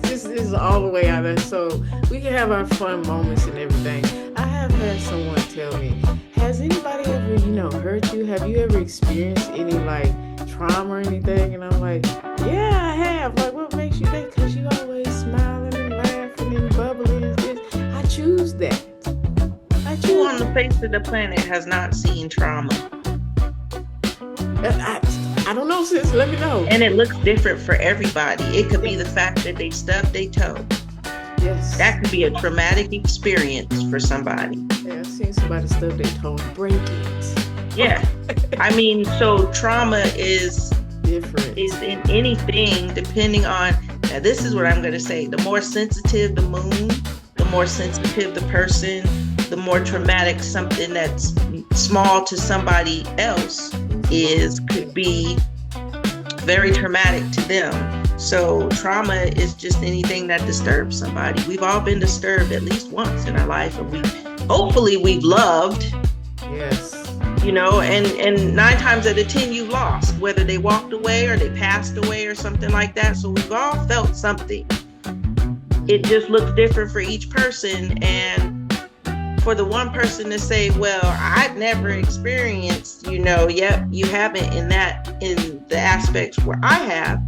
all the way out there. So we can have our fun moments and everything. I have had someone tell me, has anybody ever, hurt you? Have you ever experienced any trauma or anything? And I'm like, yeah, I have. Like, what makes you think? Because you always smiling and laughing and bubbling and this. I choose that. Who on the face of the planet has not seen trauma? I don't know, sis. Let me know. And it looks different for everybody. It could be the fact that they stubbed their toe. Yes. That could be a traumatic experience for somebody. Yeah, I've seen somebody stuff they told break-ins. Yeah. I mean, so trauma is Different. in anything, depending on, now this is what I'm going to say, the more sensitive the moon, the more sensitive the person, the more traumatic something that's small to somebody else could be very traumatic to them. So trauma is just anything that disturbs somebody. We've all been disturbed at least once in our life, and hopefully we've loved. Yes. And 9 times out of 10 you lost, whether they walked away or they passed away or something like that. So we've all felt something. It just looks different for each person. And for the one person to say, well, I've never experienced, yep, you haven't in the aspects where I have.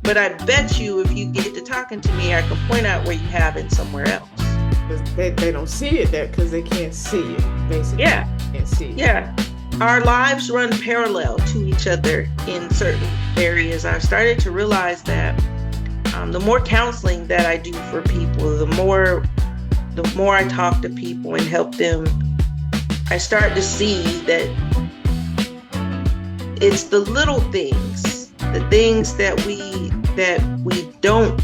But I bet you if you get to talking to me, I can point out where you have it somewhere else. They don't see it there because they can't see it, basically. Yeah. Can't see it. Yeah. Our lives run parallel to each other in certain areas. I've started to realize that the more counseling that I do for people, the more I talk to people and help them, I start to see that it's the little things, the things that we don't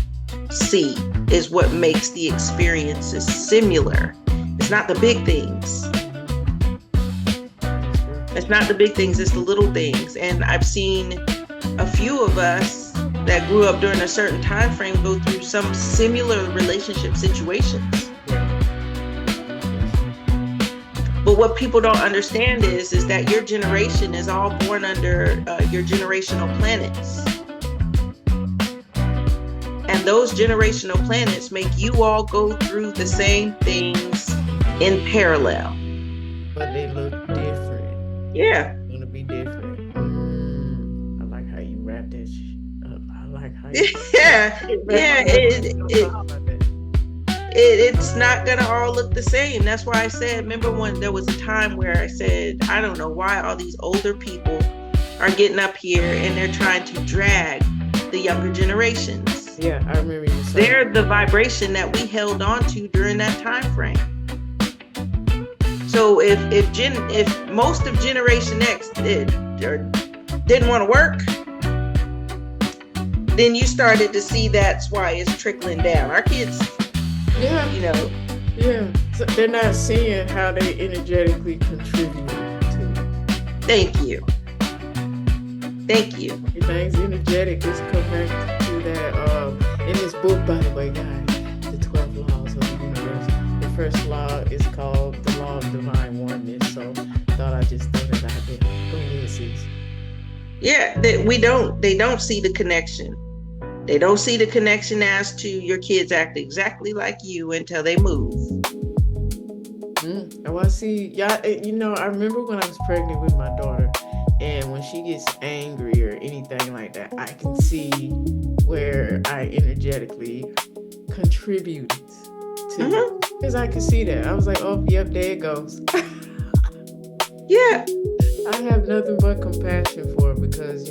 see is what makes the experiences similar. It's not the big things. It's not the big things, it's the little things. And I've seen a few of us that grew up during a certain time frame go through some similar relationship situations. But what people don't understand is that your generation is all born under your generational planets. And those generational planets make you all go through the same things in parallel. But they look different. Yeah. It's going to be different. I like how you wrap that up. I like how you It's not going to all look the same. That's why I said, remember when there was a time where I said, I don't know why all these older people are getting up here and they're trying to drag the younger generations. Yeah, I remember you saying. They're the vibration that we held on to during that time frame. So if most of Generation X didn't want to work, then you started to see that's why it's trickling down. Our kids, Yeah, so they're not seeing how they energetically contribute to. Thank you. Everything's energetic. Just come back to that. In this book, by the way, guys, the 12 laws of the universe. The first law is called the law of divine oneness. So thought I just throw that out there. Go ahead, sis. Yeah, they don't see the connection. They don't see the connection as to your kids act exactly like you until they move. Oh, I see. Yeah, I remember when I was pregnant with my daughter, and when she gets angry or anything like that, I can see where I energetically contributed to. Because I could see that. I was like, oh, yep, there it goes. Yeah. I have nothing but compassion for it because,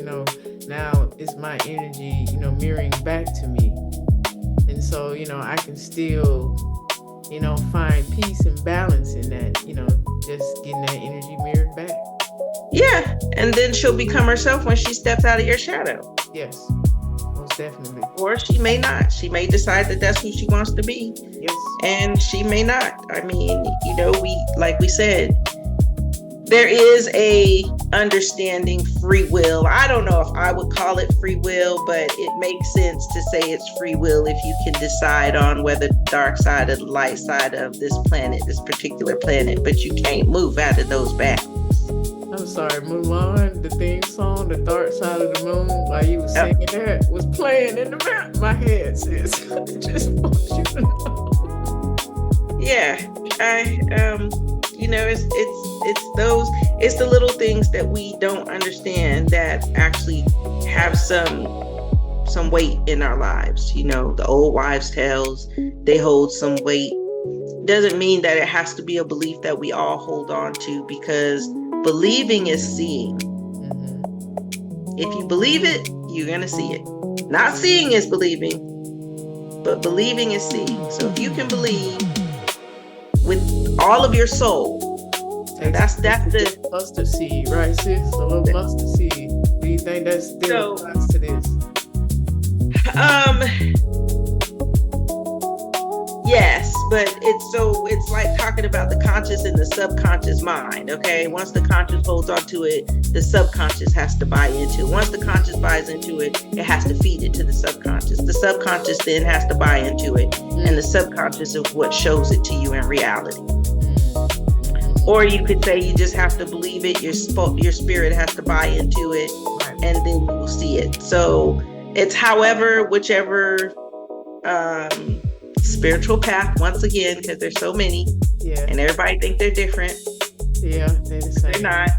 now it's my energy, mirroring back to me. And so, I can still, find peace and balance in that, just getting that energy mirrored back. Yeah. And then she'll become herself when she steps out of your shadow. Yes, most definitely. Or she may not. She may decide that that's who she wants to be. Yes. And she may not. I mean, like we said, there is a understanding free will. I don't know if I would call it free will, but it makes sense to say it's free will if you can decide on whether the dark side or the light side of this particular planet, but you can't move out of those bounds. I'm sorry, Mulan, the theme song, The Dark Side of the Moon, while you were singing that, was playing in the back of my head, sis. Just want you to know. Yeah, it's the little things that we don't understand that actually have some weight in our lives. The old wives' tales, they hold some weight. Doesn't mean that it has to be a belief that we all hold on to, because believing is seeing. If you believe it, you're gonna see it. Not seeing is believing. but believing is seeing. So if you can believe with all of your soul, and that's the mustard seed, right, sis? A little mustard seed. Do you think that still applies to this? Yes, but it's like talking about the conscious and the subconscious mind. Okay, once the conscious holds on to it, the subconscious has to buy into it. Once the conscious buys into it, it has to feed it to the subconscious. The subconscious then has to buy into it, and the subconscious is what shows it to you in reality. Or you could say you just have to believe it. Your spirit has to buy into it, and then you will see it. So it's whichever spiritual path, once again, because there's so many, and everybody think they're different. Yeah, they're the same. They're not.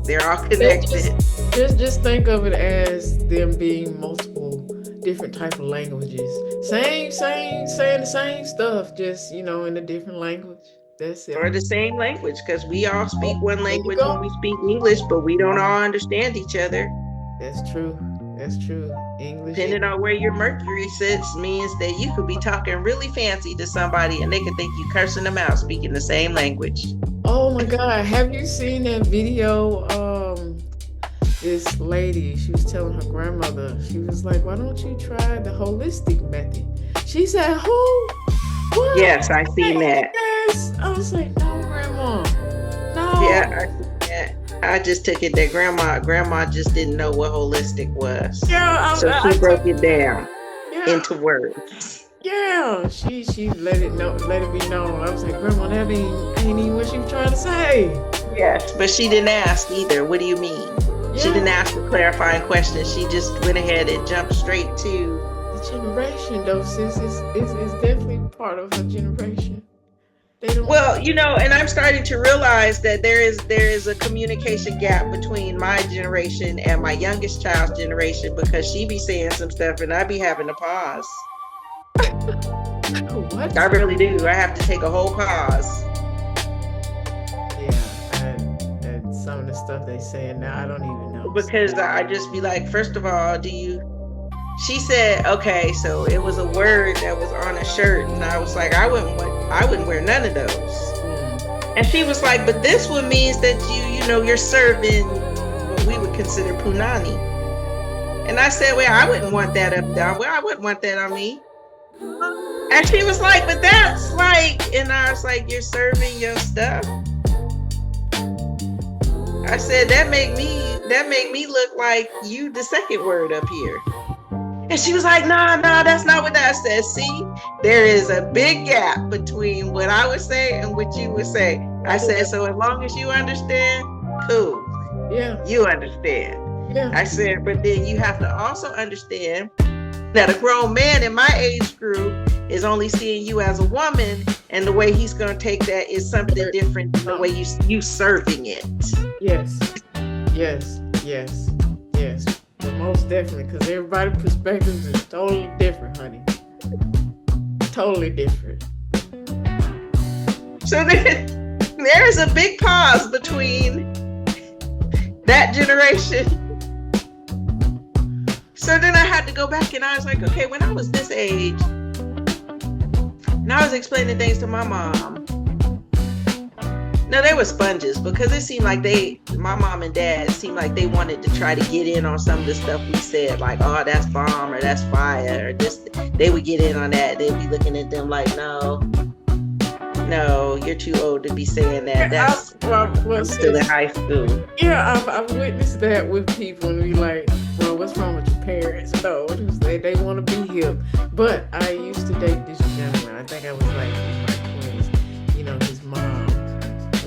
They're all connected. Just think of it as them being multiple different type of languages. Saying the same stuff, just in a different language. That's it. Or the same language, because we all speak one language when we speak English, but we don't all understand each other. That's true. English. Depending on where your Mercury sits means that you could be talking really fancy to somebody and they could think you cursing them out speaking the same language. Oh my God. Have you seen that video? This lady, she was telling her grandmother, she was like, why don't you try the holistic method? She said, who? What? Yes, I seen that. Yes. I was like, no, Grandma. No. Yeah, I seen that. I just took it that grandma just didn't know what holistic was. Yeah, so she broke it down into words. Yeah, she let it be known. I was like, Grandma, that ain't even what she was trying to say. Yes, but she didn't ask either. What do you mean? Yeah. She didn't ask a clarifying question. She just went ahead and jumped straight to the generation. Though, sis, is definitely part of her generation. Well, and I'm starting to realize that there is a communication gap between my generation and my youngest child's generation, because she be saying some stuff and I be having to pause. What? I really do. I have to take a whole pause. Yeah, and some of the stuff they saying now, I don't even know. Because I just be like, first of all, she said, okay, so it was a word that was on a shirt, and I was like, I wouldn't wear none of those. And she was like, but this one means that you're serving what we would consider punani. And I said, well, I wouldn't want that up there. Well, I wouldn't want that on me. And she was like, but that's like, and I was like, you're serving your stuff. I said, that make me look like you the second word up here. And she was like, nah, that's not what that says. See, there is a big gap between what I would say and what you would say. I said, so as long as you understand, cool. Yeah. You understand. Yeah. I said, but then you have to also understand that a grown man in my age group is only seeing you as a woman, and the way he's going to take that is something different than the way you serving it. Yes. But most definitely, because everybody's perspectives is totally different, honey. Totally different. So then there is a big pause between that generation. So then I had to go back and I was like, okay, when I was this age, and I was explaining things to my mom. No, they were sponges, because it seemed like my mom and dad seemed like they wanted to try to get in on some of the stuff we said, like, oh, that's bomb or that's fire or this. They would get in on that. They'd be looking at them like, no, you're too old to be saying that. That's I'm still in high school. Yeah, I've witnessed that with people and be like, well, what's wrong with your parents? No, they want to be hip. But I used to date this gentleman. I think I was like in my 20s. His mom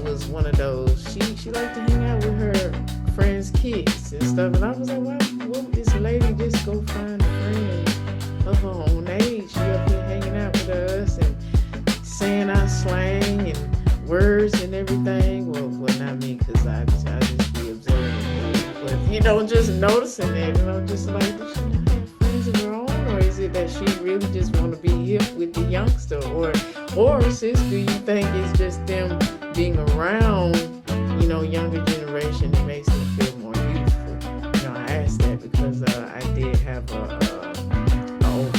was one of those. She liked to hang out with her friends' kids and stuff. And I was like, why won't this lady just go find a friend of her own age? She up here hanging out with us and saying our slang and words and everything. Well, not me, because I just be observing. But just noticing it, just like, does she not have friends of her own, or is it that she really just want to be hip with the youngster, or sis, do you think it's just them being around, younger generation that makes them feel more youthful? I asked that because I did have an older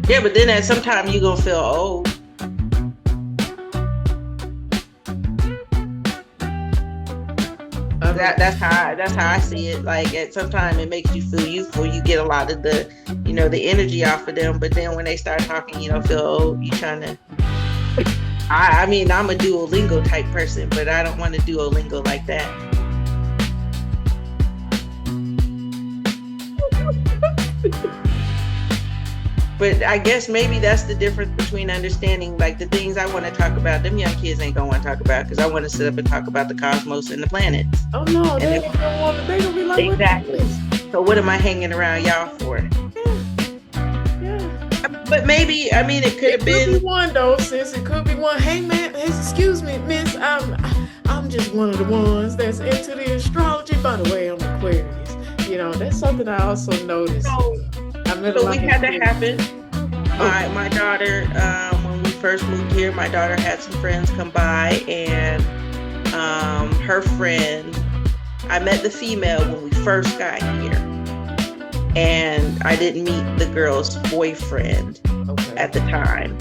Yeah, but then at some time you gonna feel old. That's how I see it. Like at some time it makes you feel youthful. You get a lot of the, the energy off of them. But then when they start talking, you don't feel old. You trying to. I mean, I'm a Duolingo type person, but I don't want to Duolingo like that. But I guess maybe that's the difference between understanding, like the things I want to talk about, them young kids ain't gonna want to talk about, because I want to sit up and talk about the cosmos and the planets. Oh no, they don't want to. They gonna be like, exactly. So what am I hanging around y'all for? Yeah. But maybe, I mean, it could be one though, sis. It could be one. Hey man, excuse me, miss. I'm just one of the ones that's into the astrology. By the way, I'm Aquarius. That's something I also noticed. So we had that happen. My daughter, when we first moved here, my daughter had some friends come by, and her friend, I met the female when we first got here, and I didn't meet the girl's boyfriend at the time,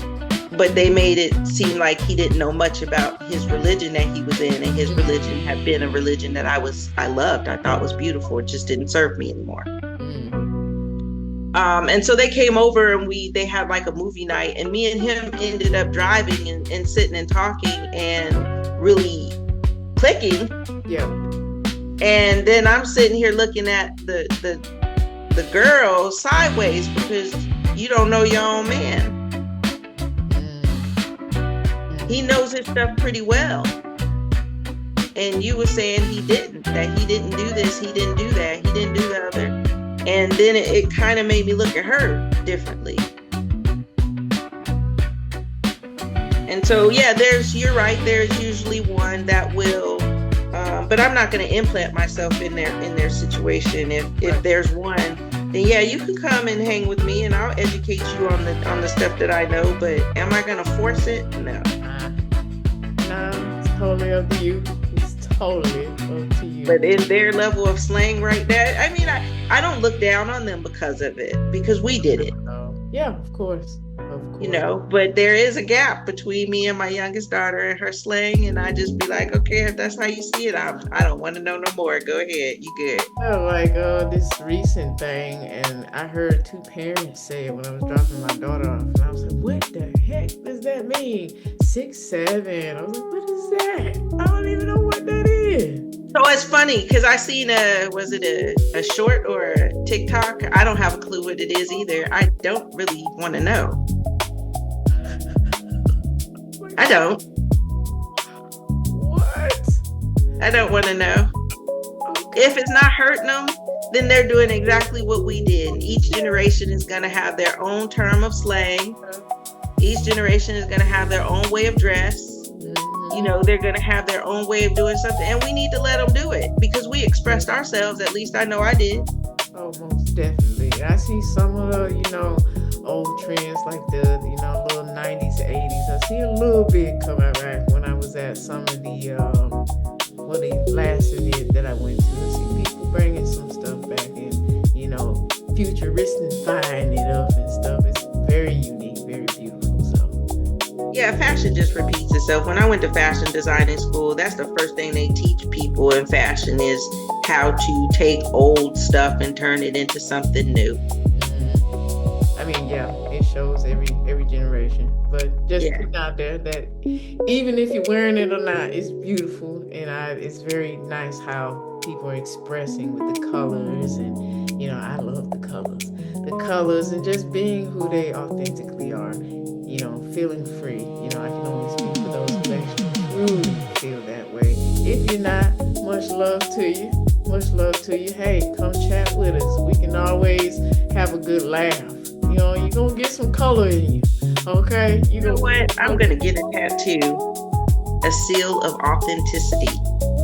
but they made it seem like he didn't know much about his religion that he was in, and his religion had been a religion that I loved, I thought was beautiful. It just didn't serve me anymore. And so they came over and they had like a movie night, and me and him ended up driving and sitting and talking and really clicking. Yeah. And then I'm sitting here looking at the girl sideways because you don't know your own man. He knows his stuff pretty well. And you were saying that he didn't do this, he didn't do that, he didn't do the other. And then it kind of made me look at her differently. And so, yeah, you're right. There's usually one that will, but I'm not going to implant myself in their situation. If there's one, then yeah, you can come and hang with me and I'll educate you on the stuff that I know. But am I going to force it? No. No, it's totally up to you. Totally up to you. But in their level of slang right there, I mean, I don't look down on them because of it, because we did it. Yeah, of course. But there is a gap between me and my youngest daughter and her slang, and I just be like, okay, if that's how you see it, I don't want to know no more. Go ahead, you good. Like this recent thing, and I heard two parents say it when I was dropping my daughter off, and I was like, what the heck does that mean? 6, 7. I was like, what is that? I don't even know what that is. So it's funny because I seen was it a short or a TikTok? I don't have a clue what it is either. I don't really want to know. I don't. What? I don't want to know. Okay. If it's not hurting them, then they're doing exactly what we did. Each generation is going to have their own term of slang. Each generation is going to have their own way of dress. They're going to have their own way of doing something, and we need to let them do it because we expressed ourselves. At least I know I did. Oh, most definitely. I see some of the, old trends like the, little 90s, 80s. I see a little bit coming back when I was at some of the last event that I went to. I see people bringing some stuff back and, futuristifying it up and stuff. It's very unique, very beautiful. So. Yeah, fashion just repeats itself. When I went to fashion designing school, that's the first thing they teach people in fashion is how to take old stuff and turn it into something new. I mean, yeah, it shows every generation, but just putting out there that even if you're wearing it or not, it's beautiful, and it's very nice how people are expressing with the colors, and I love the colors, and just being who they authentically are. Feeling free. I can only speak for those who actually truly feel that way. If you're not, much love to you. Much love to you. Hey, come chat with us. We can always have a good laugh. You're going to get some color in you. Okay? You know what? I'm going to get a tattoo. A seal of authenticity.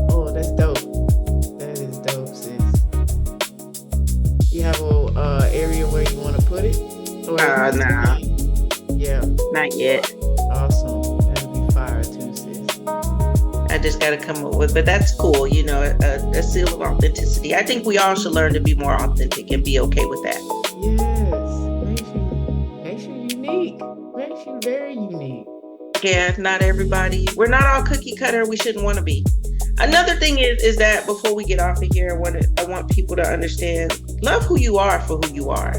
Oh, that's dope. That is dope, sis. You have a area where you want to put it? Nah. Yeah. Not yet. Awesome. That'll be fire too, sis. I just got to come up with, but that's cool. A seal of authenticity. I think we all should learn to be more authentic and be okay with that. Yes. Make sure you makes you very unique. Yeah, not everybody. We're not all cookie cutter. We shouldn't want to be. Another thing is that before we get off of here, I want people to understand: love who you are for who you are.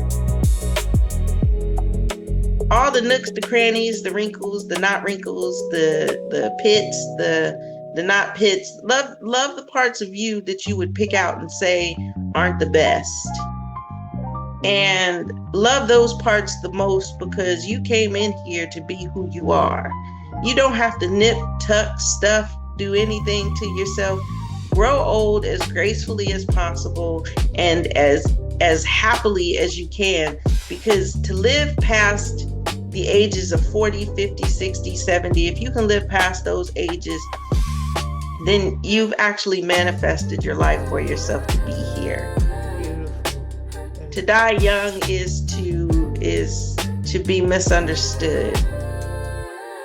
All the nooks, the crannies, the wrinkles, the not wrinkles, the pits, the not pits. Love the parts of you that you would pick out and say aren't the best. And love those parts the most because you came in here to be who you are. You don't have to nip, tuck, stuff, do anything to yourself. Grow old as gracefully as possible and as happily as you can, because to live past the ages of 40, 50, 60, 70, if you can live past those ages, then you've actually manifested your life for yourself to be here. To die young is to be misunderstood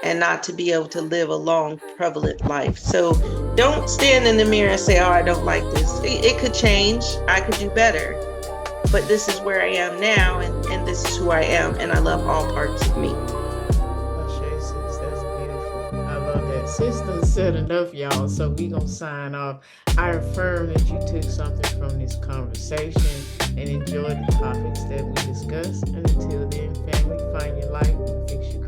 and not to be able to live a long, prevalent life. So don't stand in the mirror and say, oh, I don't like this. It could change. I could do better. But this is where I am now, and this is who I am, and I love all parts of me. Ashay, sis, that's beautiful. I love that. Sis done said enough, y'all, so we gonna sign off. I affirm that you took something from this conversation and enjoyed the topics that we discussed. And until then, family, find your light and fix your